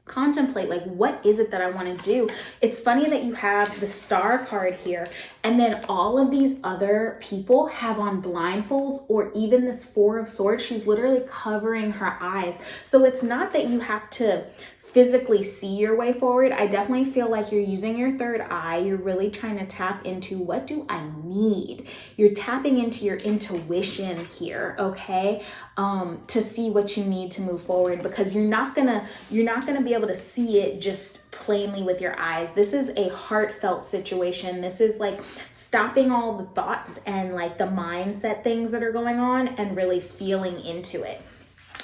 contemplate like, what is it that I want to do? It's funny that you have the Star card here and then all of these other people have on blindfolds, or even this Four of Swords, she's literally covering her eyes. So it's not that you have to physically see your way forward. I definitely feel like you're using your third eye. You're really trying to tap into, what do I need? You're tapping into your intuition here, okay? To see what you need to move forward, because you're not gonna be able to see it just plainly with your eyes. This is a heartfelt situation. This is like stopping all the thoughts and like the mindset things that are going on and really feeling into it.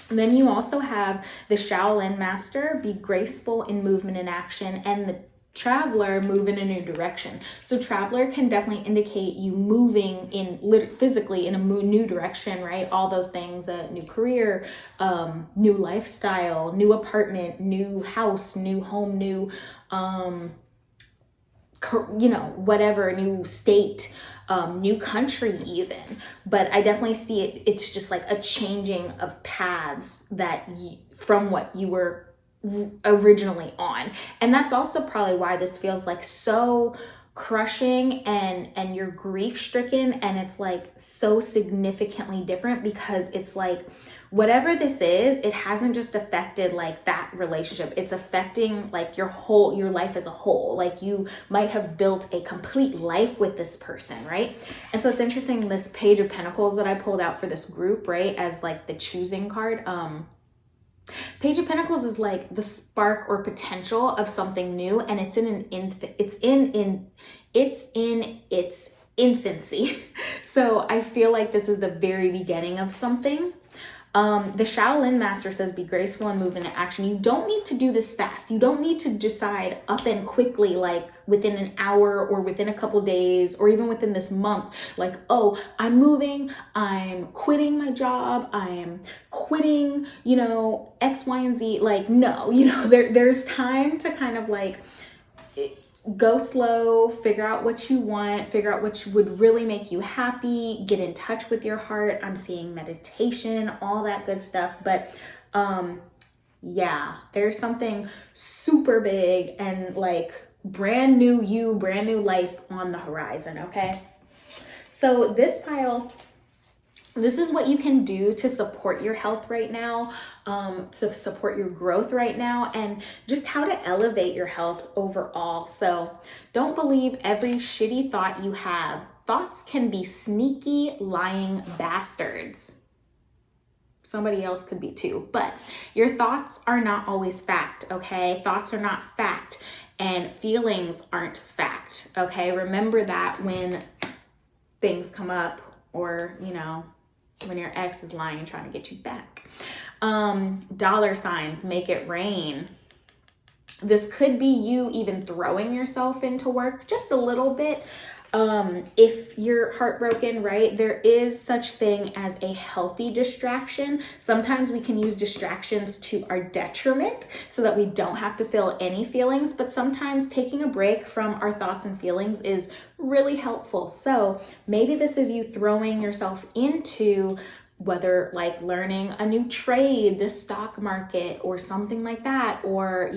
And then you also have the Shaolin Master, be graceful in movement and action, and Traveler, move in a new direction. So traveler can definitely indicate you moving in physically in a new direction, right? All those things, a new career, new lifestyle, new apartment, new house, new home, new, whatever, new state, new country even. But I definitely see it. It's just like a changing of paths from what you were originally on. And that's also probably why this feels like so crushing and you're grief stricken, and it's like so significantly different, because it's like whatever this is, it hasn't just affected like that relationship, it's affecting like your life as a whole. Like you might have built a complete life with this person, right? And so it's interesting, this Page of Pentacles that I pulled out for this group, right, as like the choosing card, Page of Pentacles is like the spark or potential of something new, and it's in its infancy. So I feel like this is the very beginning of something. The Shaolin Master says, be graceful and move into action. You don't need to do this fast. You don't need to decide up and quickly, like within an hour or within a couple days or even within this month. Like, oh, I'm moving, I'm quitting my job, I'm quitting, X, Y, and Z. Like, no, there's time to kind of like go slow, figure out what you want, figure out what would really make you happy, get in touch with your heart. I'm seeing meditation, all that good stuff. But yeah, there's something super big and like brand new life on the horizon, okay? So this pile, this is what you can do to support your health right now, to support your growth right now, and just how to elevate your health overall. So don't believe every shitty thought you have. Thoughts can be sneaky, lying bastards. Somebody else could be too, but your thoughts are not always fact, okay? Thoughts are not fact, and feelings aren't fact, okay? Remember that when things come up, or, when your ex is lying and trying to get you back. Dollar signs, make it rain. This could be you even throwing yourself into work just a little bit. If you're heartbroken, right, there is such thing as a healthy distraction. Sometimes we can use distractions to our detriment so that we don't have to feel any feelings, but sometimes taking a break from our thoughts and feelings is really helpful. So maybe this is you throwing yourself into whether like learning a new trade, the stock market or something like that, or,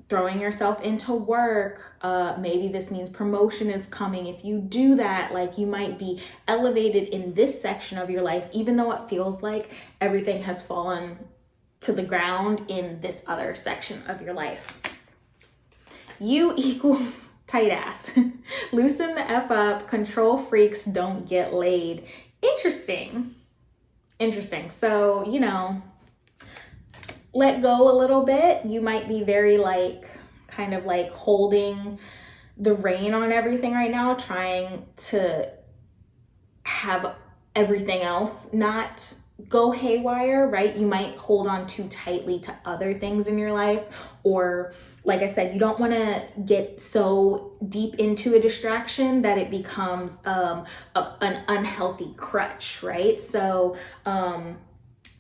throwing yourself into work. Maybe this means promotion is coming. If you do that, like you might be elevated in this section of your life, even though it feels like everything has fallen to the ground in this other section of your life. U equals tight ass. Loosen the F up. Control freaks don't get laid. Interesting. So, let go a little bit. You might be very kind of holding the rein on everything right now, trying to have everything else not go haywire, right? You might hold on too tightly to other things in your life, or like I said, you don't want to get so deep into a distraction that it becomes an unhealthy crutch, right? So,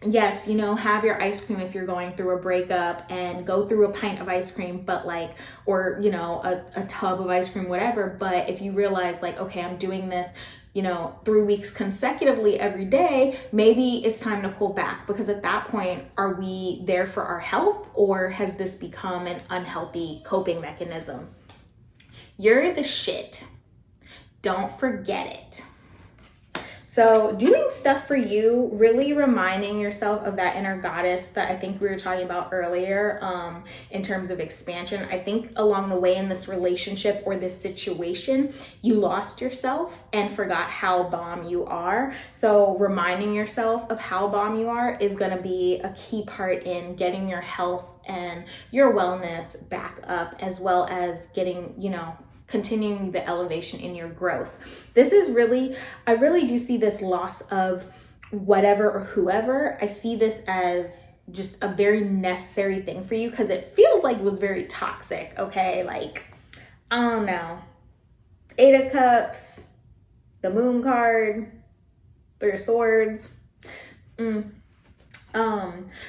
yes, have your ice cream if you're going through a breakup, and go through a pint of ice cream, but or a tub of ice cream, whatever. But if you realize okay, I'm doing this 3 weeks consecutively every day, maybe it's time to pull back, because at that point, are we there for our health, or has this become an unhealthy coping mechanism? You're the shit. Don't forget it. So doing stuff for you, really reminding yourself of that inner goddess that I think we were talking about earlier, in terms of expansion. I think along the way in this relationship or this situation, you lost yourself and forgot how bomb you are. So reminding yourself of how bomb you are is going to be a key part in getting your health and your wellness back up, as well as getting, continuing the elevation in your growth. This is really, I really do see this loss of whatever or whoever, I see this as just a very necessary thing for you, because it feels like it was very toxic, okay? Like, I don't know. 8 of Cups, the Moon card, 3 of Swords.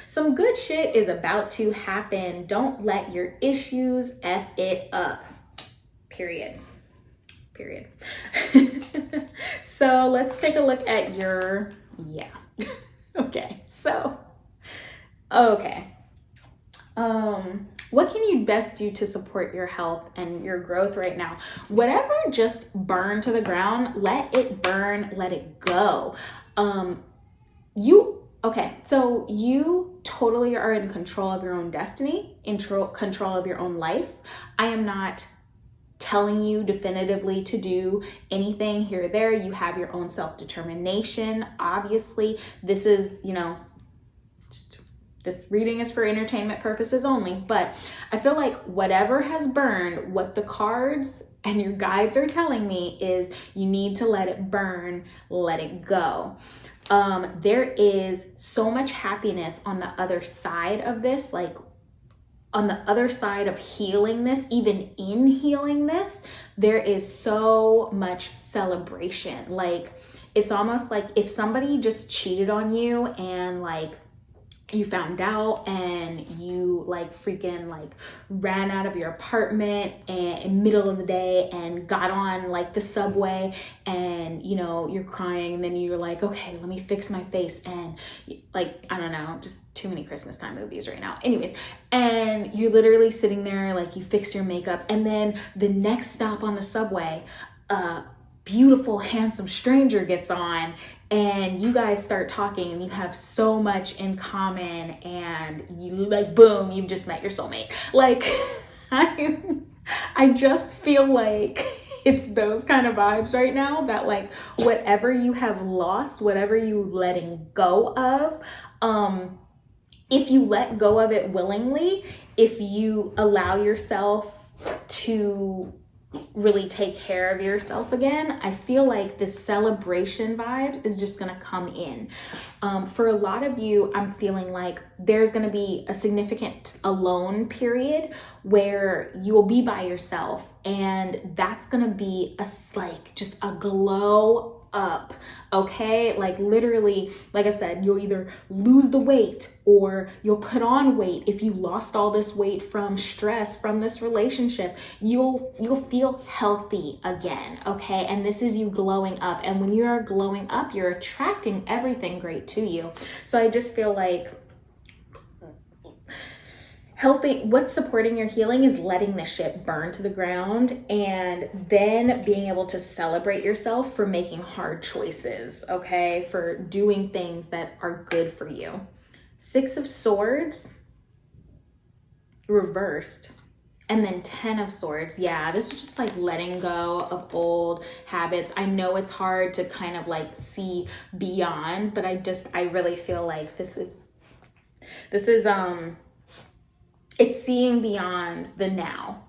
Some good shit is about to happen. Don't let your issues F it up. Period. So let's take a look at your, okay, so, okay. What can you best do to support your health and your growth right now? Whatever just burned to the ground, let it burn, let it go. So you totally are in control of your own destiny, in control of your own life. I am not telling you definitively to do anything here or there. You have your own self-determination. Obviously, this is, this reading is for entertainment purposes only, but I feel like whatever has burned, what the cards and your guides are telling me is you need to let it burn, let it go. There is so much happiness on the other side of this, like on the other side of healing this, even in healing this, there is so much celebration. Like, it's almost like if somebody just cheated on you and like you found out and you like freaking like ran out of your apartment and in middle of the day and got on like the subway and you're crying, and then you're like, okay, let me fix my face, and like, I don't know, just too many Christmas time movies right now. Anyways, and you're literally sitting there, like you fix your makeup, and then the next stop on the subway, beautiful, handsome stranger gets on, and you guys start talking, and you have so much in common, and you like, boom, you've just met your soulmate. Like, I just feel like it's those kind of vibes right now, that like whatever you have lost, whatever you letting go of, if you let go of it willingly, if you allow yourself to really take care of yourself again, I feel like this celebration vibes is just gonna come in. For a lot of you, I'm feeling like there's gonna be a significant alone period where you will be by yourself, and that's gonna be just a glow up, okay? Like literally, like I said, you'll either lose the weight or you'll put on weight. If you lost all this weight from stress from this relationship, you'll feel healthy again, okay? And this is you glowing up, and when you're glowing up, you're attracting everything great to you. So I just feel like what's supporting your healing is letting the shit burn to the ground, and then being able to celebrate yourself for making hard choices, okay? For doing things that are good for you. 6 of Swords reversed, and then 10 of Swords. Yeah, this is just like letting go of old habits. I know it's hard to kind of like see beyond, but I really feel like this is it's seeing beyond the now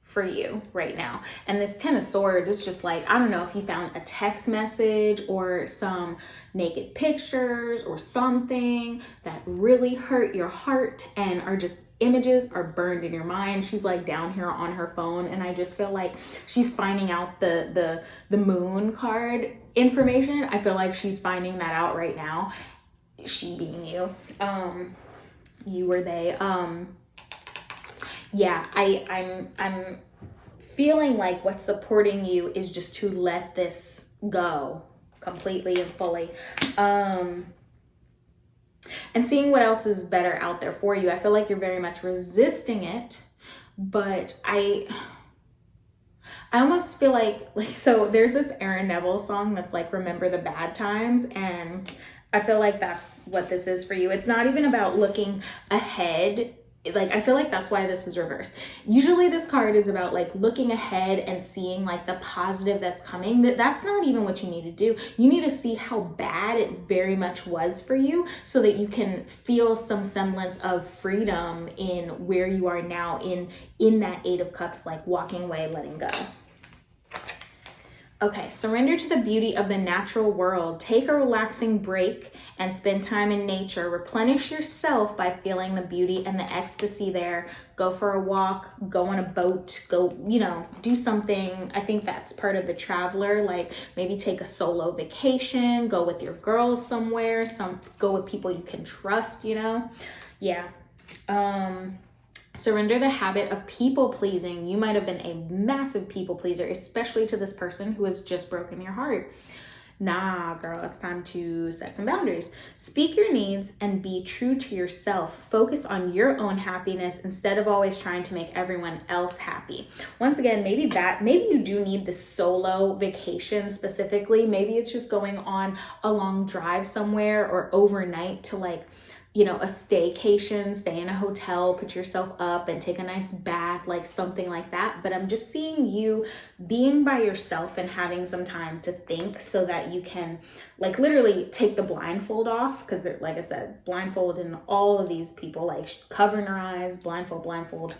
for you right now. And this 10 of Swords is just like, I don't know if you found a text message or some naked pictures or something that really hurt your heart, and are just images are burned in your mind. She's like down here on her phone, and I just feel like she's finding out the Moon card information. I feel like she's finding that out right now. She being you, you or they. Yeah, I'm feeling like what's supporting you is just to let this go completely and fully. And seeing what else is better out there for you. I feel like you're very much resisting it, but I almost feel like so there's this Aaron Neville song that's like, remember the bad times, and I feel like that's what this is for you. It's not even about looking ahead. Like, I feel like that's why this is reversed. Usually this card is about like looking ahead and seeing like the positive that's coming. That's not even what you need to do. You need to see how bad it very much was for you, so that you can feel some semblance of freedom in where you are now in that 8 of Cups, like walking away, letting go. Okay, surrender to the beauty of the natural world. Take a relaxing break and spend time in nature. Replenish yourself by feeling the beauty and the ecstasy there. Go for a walk, go on a boat, go, do something. I think that's part of the traveler, like maybe take a solo vacation, go with your girls somewhere, go with people you can trust, Yeah. Surrender the habit of people pleasing. You might have been a massive people pleaser, especially to this person who has just broken your heart. Nah, girl, it's time to set some boundaries. Speak your needs and be true to yourself. Focus on your own happiness instead of always trying to make everyone else happy. Once again, maybe you do need the solo vacation specifically. Maybe it's just going on a long drive somewhere or overnight to a staycation, stay in a hotel, put yourself up and take a nice bath, like something like that. But I'm just seeing you being by yourself and having some time to think so that you can literally take the blindfold off. Because like I said, blindfold and all of these people covering their eyes, blindfold,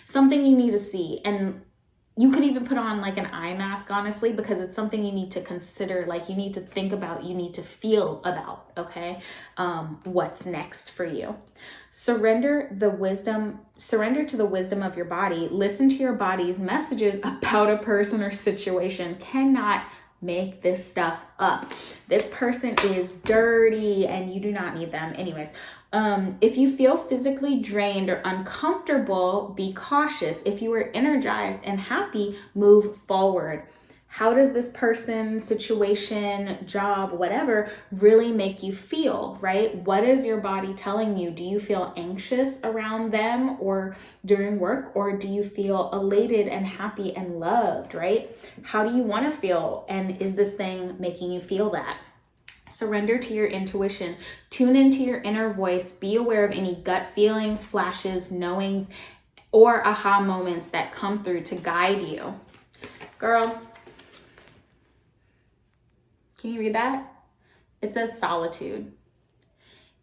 something you need to see. And you could even put on an eye mask, honestly, because it's something you need to consider, you need to think about, you need to feel about, okay? What's next for you. Surrender to the wisdom of your body. Listen to your body's messages about a person or situation. Cannot make this stuff up. This person is dirty and you do not need them. Anyways, if you feel physically drained or uncomfortable, be cautious. If you are energized and happy, move forward. How does this person, situation, job, whatever, really make you feel, right? What is your body telling you? Do you feel anxious around them or during work? Or do you feel elated and happy and loved, right? How do you want to feel? And is this thing making you feel that? Surrender to your intuition. Tune into your inner voice. Be aware of any gut feelings, flashes, knowings, or aha moments that come through to guide you. Girl, can you read that? It says solitude.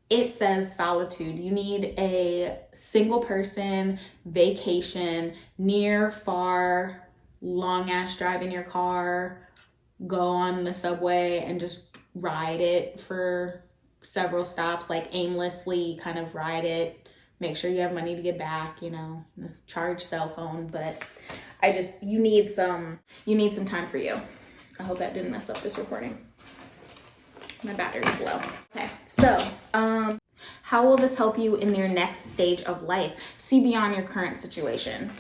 It says solitude. You need a single person vacation, near, far, long ass drive in your car, go on the subway and just ride it for several stops, aimlessly kind of ride it. Make sure you have money to get back, charge cell phone, but you need some time for you. I hope that didn't mess up this recording. My battery's low. Okay, so how will this help you in your next stage of life? See beyond your current situation.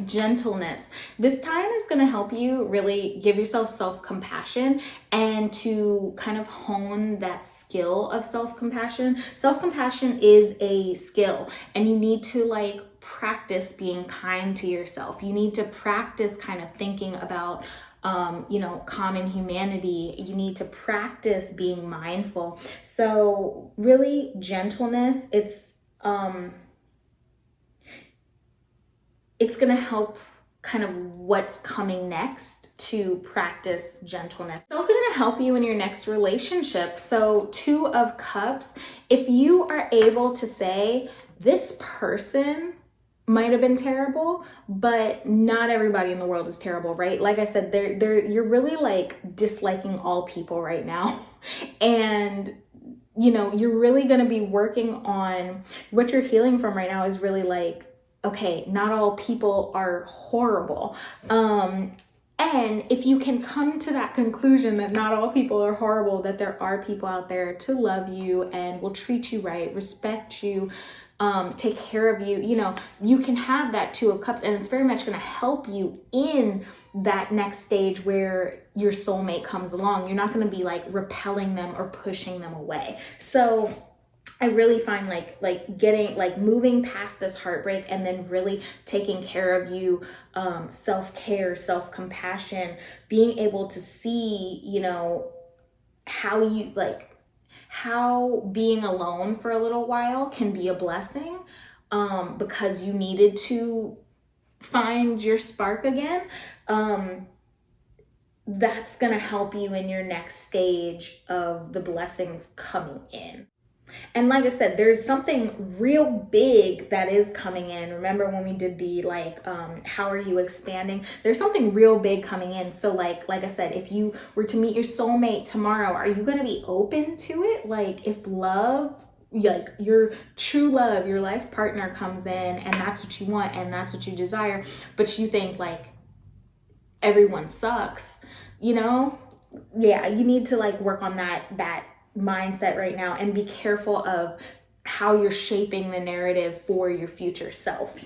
Gentleness. This time is going to help you really give yourself self-compassion and to kind of hone that skill of self-compassion. Self-compassion is a skill and you need to practice being kind to yourself. You need to practice kind of thinking about common humanity. You need to practice being mindful. So really gentleness, it's going to help kind of what's coming next to practice gentleness. It's also going to help you in your next relationship. So 2 of Cups, if you are able to say, this person might have been terrible, but not everybody in the world is terrible, right? Like I said, you're really disliking all people right now. And you're really going to be working on what you're healing from right now is really okay, not all people are horrible. And if you can come to that conclusion that not all people are horrible, that there are people out there to love you and will treat you right, respect you, take care of you, you can have that 2 of Cups, and it's very much going to help you in that next stage where your soulmate comes along. You're not going to be repelling them or pushing them away. So I really find getting moving past this heartbreak and then really taking care of you, self-care, self-compassion, being able to see, how being alone for a little while can be a blessing, because you needed to find your spark again. That's going to help you in your next stage of the blessings coming in. And like I said, there's something real big that is coming in. Remember when we did the how are you expanding? There's something real big coming in. So like I said, if you were to meet your soulmate tomorrow, are you going to be open to it? Like if love, like your true love, your life partner comes in and that's what you want and that's what you desire, but you think like everyone sucks, you know? Yeah, you need to like work on that mindset right now and be careful of how you're shaping the narrative for your future self.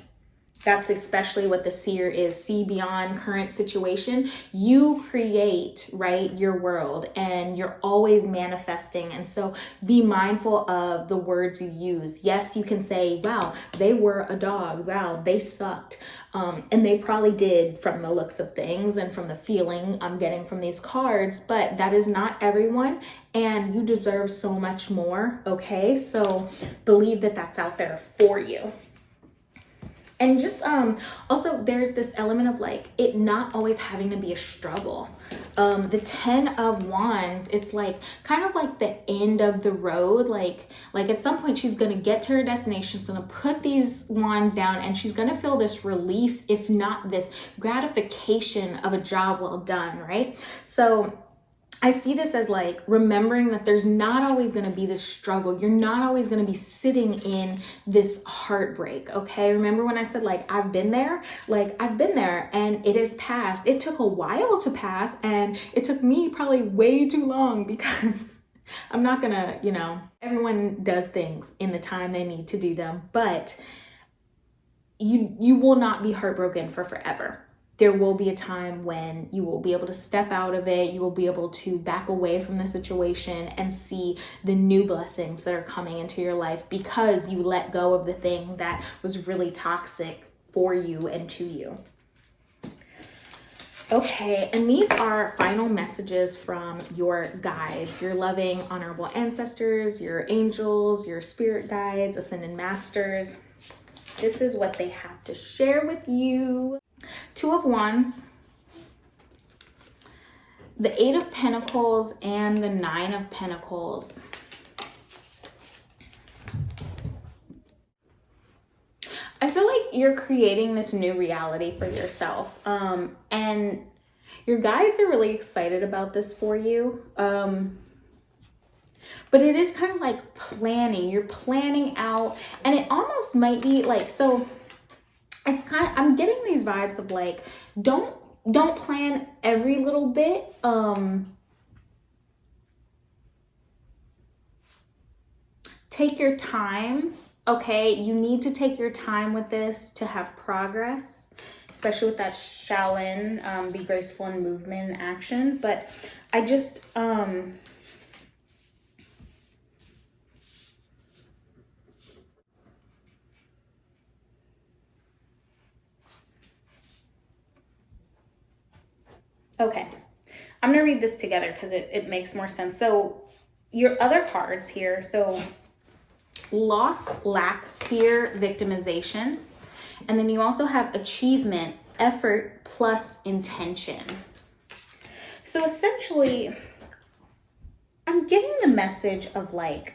That's especially what the seer is. See beyond current situation. You create, right, your world, and you're always manifesting. And so be mindful of the words you use. Yes, you can say, wow, they were a dog. Wow, they sucked. And they probably did from the looks of things and from the feeling I'm getting from these cards, but that is not everyone. And you deserve so much more. Okay, so believe that that's out there for you. And just also there's this element of like it not always having to be a struggle. The 10 of Wands, it's like kind of like the end of the road. Like at some point she's gonna get to her destination, she's gonna put these wands down, and she's gonna feel this relief, if not this gratification of a job well done, right? So I see this as like remembering that there's not always going to be this struggle. You're not always going to be sitting in this heartbreak. Okay. Remember when I said like, I've been there, and it has passed. It took a while to pass, and it took me probably way too long because I'm not gonna, everyone does things in the time they need to do them, but you will not be heartbroken for forever. There will be a time when you will be able to step out of it. You will be able to back away from the situation and see the new blessings that are coming into your life because you let go of the thing that was really toxic for you and to you. Okay, and these are final messages from your guides, your loving, honorable ancestors, your angels, your spirit guides, ascended masters. This is what they have to share with you. 2 of Wands, the 8 of Pentacles, and the 9 of Pentacles. I feel like you're creating this new reality for yourself. And your guides are really excited about this for you. But it is kind of like planning. You're planning out, and it almost might be like, so it's kind of, I'm getting these vibes of like, don't plan every little bit. Take your time. Okay, you need to take your time with this to have progress, especially with that Shaolin, be graceful in movement and action. But I just, okay, I'm gonna read this together because it makes more sense. So your other cards here, so loss, lack, fear, victimization. And then you also have achievement, effort, plus intention. So essentially, I'm getting the message of like,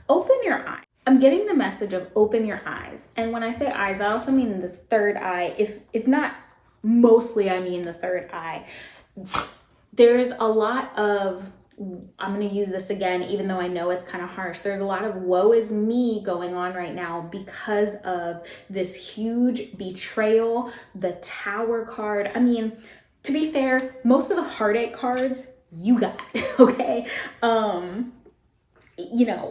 open your eyes. I'm getting the message of open your eyes. And when I say eyes, I also mean this third eye. If not mostly, I mean the third eye. There's a lot of, I'm going to use this again, even though I know it's kind of harsh. There's a lot of woe is me going on right now because of this huge betrayal, the Tower card. I mean, to be fair, most of the heartache cards you got, okay?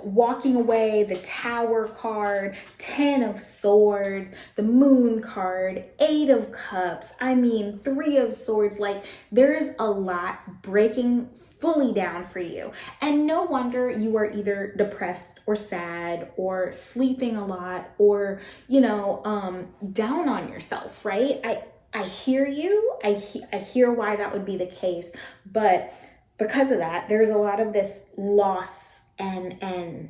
Walking away, the Tower card, 10 of Swords, the Moon card, 8 of Cups, 3 of Swords. Like, there's a lot breaking fully down for you. And no wonder you are either depressed or sad or sleeping a lot or, down on yourself, right? I hear you. I hear why that would be the case. But because of that, there's a lot of this loss and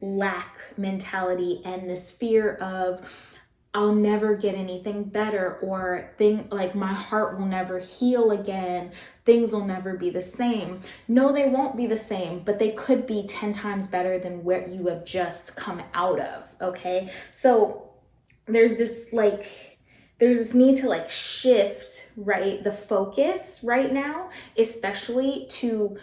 lack mentality and this fear of, I'll never get anything better, or like my heart will never heal again. Things will never be the same. No, they won't be the same, but they could be 10 times better than what you have just come out of. Okay. So there's this need to like shift, right? The focus right now, especially to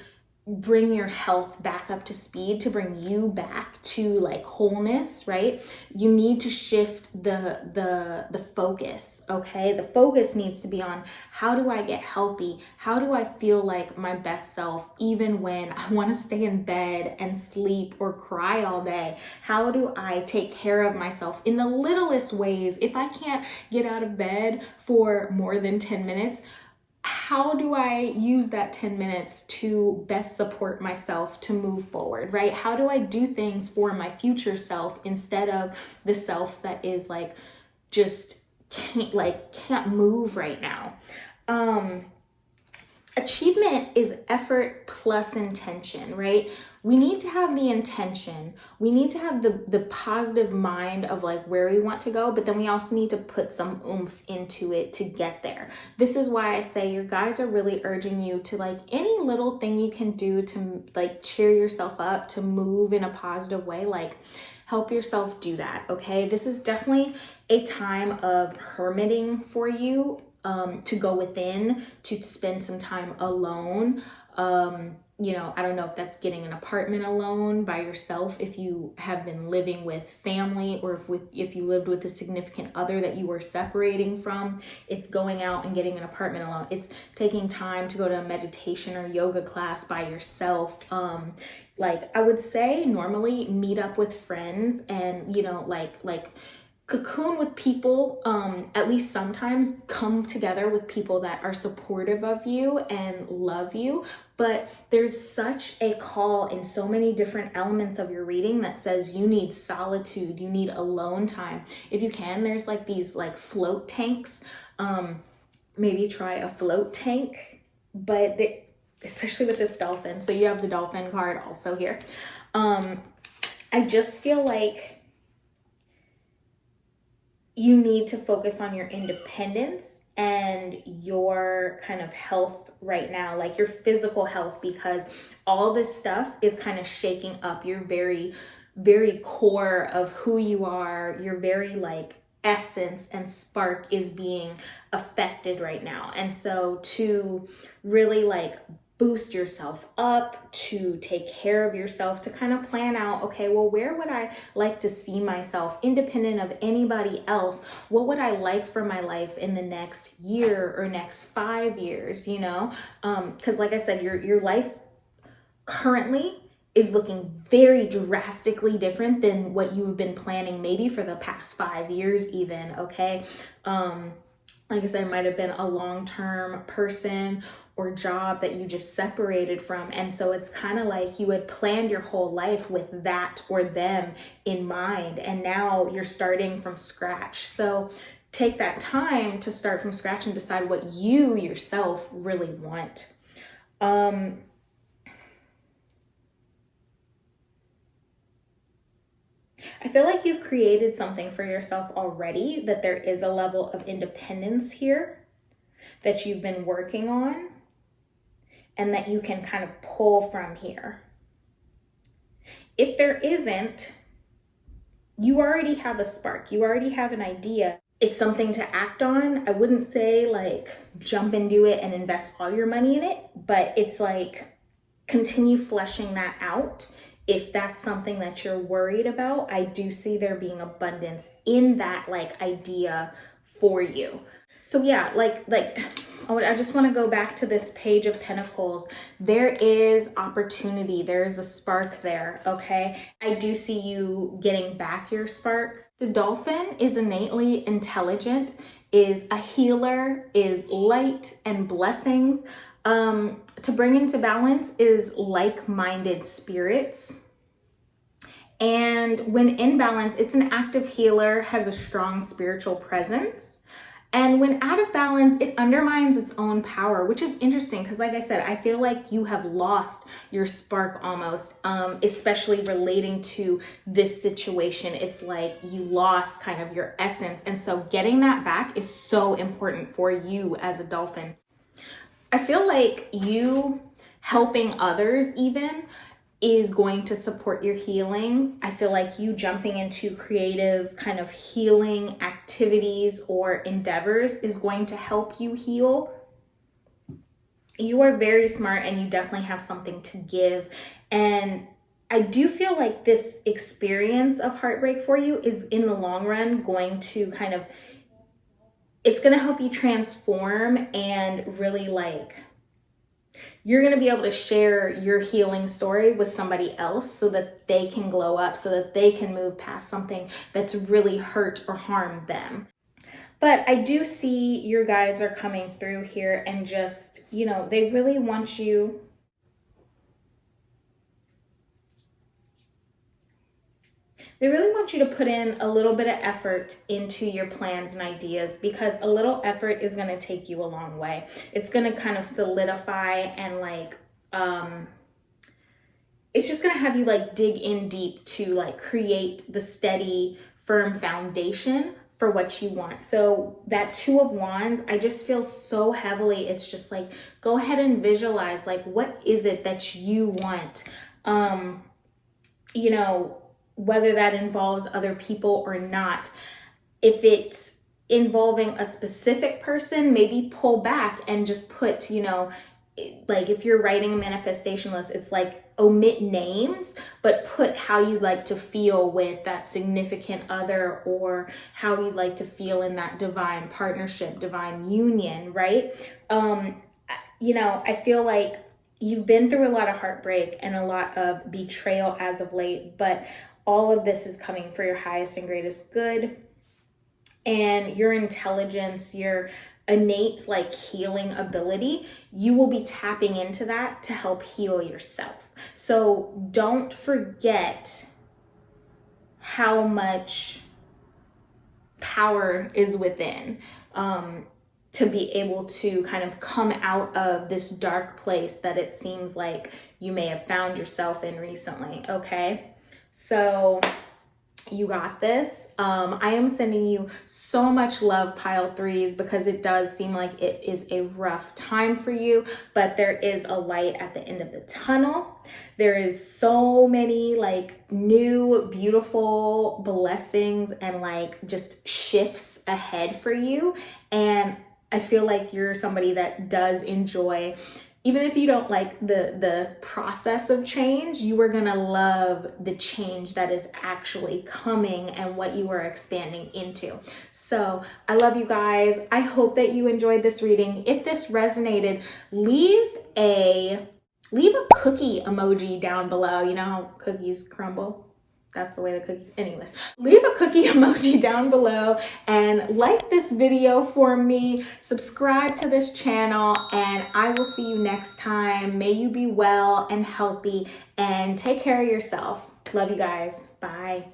bring your health back up to speed, to bring you back to like wholeness, right? You need to shift the focus, okay? The focus needs to be on, how do I get healthy? How do I feel like my best self even when I want to stay in bed and sleep or cry all day? How do I take care of myself in the littlest ways? If I can't get out of bed for more than 10 minutes, how do I use that 10 minutes to best support myself to move forward, right? How do I do things for my future self instead of the self that is like, just can't move right now? Achievement is effort plus intention, right? We need to have the intention. We need to have the positive mind of like where we want to go, but then we also need to put some oomph into it to get there. This is why I say your guides are really urging you to like any little thing you can do to like cheer yourself up, to move in a positive way, like help yourself do that, okay? This is definitely a time of hermiting for you. To go within, to spend some time alone. I don't know if that's getting an apartment alone by yourself, if you have been living with family, or if you lived with a significant other that you were separating from. It's going out and getting an apartment alone. It's taking time to go to a meditation or yoga class by yourself. Like I would say normally meet up with friends and, like cocoon with people, at least sometimes come together with people that are supportive of you and love you. But there's such a call in so many different elements of your reading that says you need solitude, you need alone time. If you can, there's like these like float tanks. Maybe try a float tank, but especially with this dolphin. So you have the dolphin card also here. I just feel like you need to focus on your independence and your kind of health right now, like your physical health, because all this stuff is kind of shaking up your very, very core of who you are. Your very like essence and spark is being affected right now. And so to really like boost yourself up, to take care of yourself, to kind of plan out, okay, well, where would I like to see myself independent of anybody else? What would I like for my life in the next year or next 5 years, because like I said, your life currently is looking very drastically different than what you've been planning maybe for the past 5 years even, okay? Like I said, it might have been a long-term person or job that you just separated from. And so it's kind of like you had planned your whole life with that or them in mind. And now you're starting from scratch. So take that time to start from scratch and decide what you yourself really want. I feel like you've created something for yourself already, that there is a level of independence here that you've been working on, and that you can kind of pull from here. If there isn't, you already have a spark. You already have an idea. It's something to act on. I wouldn't say like jump into it and invest all your money in it, but it's like continue fleshing that out. If that's something that you're worried about, I do see there being abundance in that like idea for you. So yeah, like I just want to go back to this Page of Pentacles. There is opportunity. There is a spark there, okay? I do see you getting back your spark. The dolphin is innately intelligent, is a healer, is light and blessings. To bring into balance is like-minded spirits. And when in balance, it's an active healer, has a strong spiritual presence. And when out of balance, it undermines its own power, which is interesting because, like I said, I feel like you have lost your spark almost, especially relating to this situation. It's like you lost kind of your essence. And so getting that back is so important for you as a dolphin. I feel like you helping others even is going to support your healing. I feel like you jumping into creative kind of healing activities or endeavors is going to help you heal. You are very smart and you definitely have something to give. And I do feel like this experience of heartbreak for you is in the long run going to kind of, it's going to help you transform and really like, you're going to be able to share your healing story with somebody else so that they can glow up, so that they can move past something that's really hurt or harmed them. But I do see your guides are coming through here and just, you know, they really want you. They really want you to put in a little bit of effort into your plans and ideas, because a little effort is going to take you a long way. It's going to kind of solidify and like, it's just going to have you like dig in deep to like create the steady, firm foundation for what you want. So that Two of Wands, I just feel so heavily. It's just like, go ahead and visualize, like, what is it that you want? You know, whether that involves other people or not. If it's involving a specific person, maybe pull back and just put, you know, like if you're writing a manifestation list, it's like omit names, but put how you'd like to feel with that significant other, or how you'd like to feel in that divine partnership, divine union, right? You know, I feel like you've been through a lot of heartbreak and a lot of betrayal as of late, but all of this is coming for your highest and greatest good. And your intelligence, your innate like healing ability, you will be tapping into that to help heal yourself. So don't forget how much power is within, to be able to kind of come out of this dark place that it seems like you may have found yourself in recently, okay? So you got this. I am sending you so much love, pile threes, because it does seem like it is a rough time for you, but there is a light at the end of the tunnel. There is so many like new, beautiful blessings and like just shifts ahead for you. And I feel like you're somebody that does enjoy, even if you don't like the process of change, you are gonna love the change that is actually coming and what you are expanding into. So I love you guys. I hope that you enjoyed this reading. If this resonated, leave a cookie emoji down below. You know how cookies crumble? That's the way the cookie, anyways. Leave a cookie emoji down below and like this video for me. Subscribe to this channel and I will see you next time. May you be well and healthy and take care of yourself. Love you guys. Bye.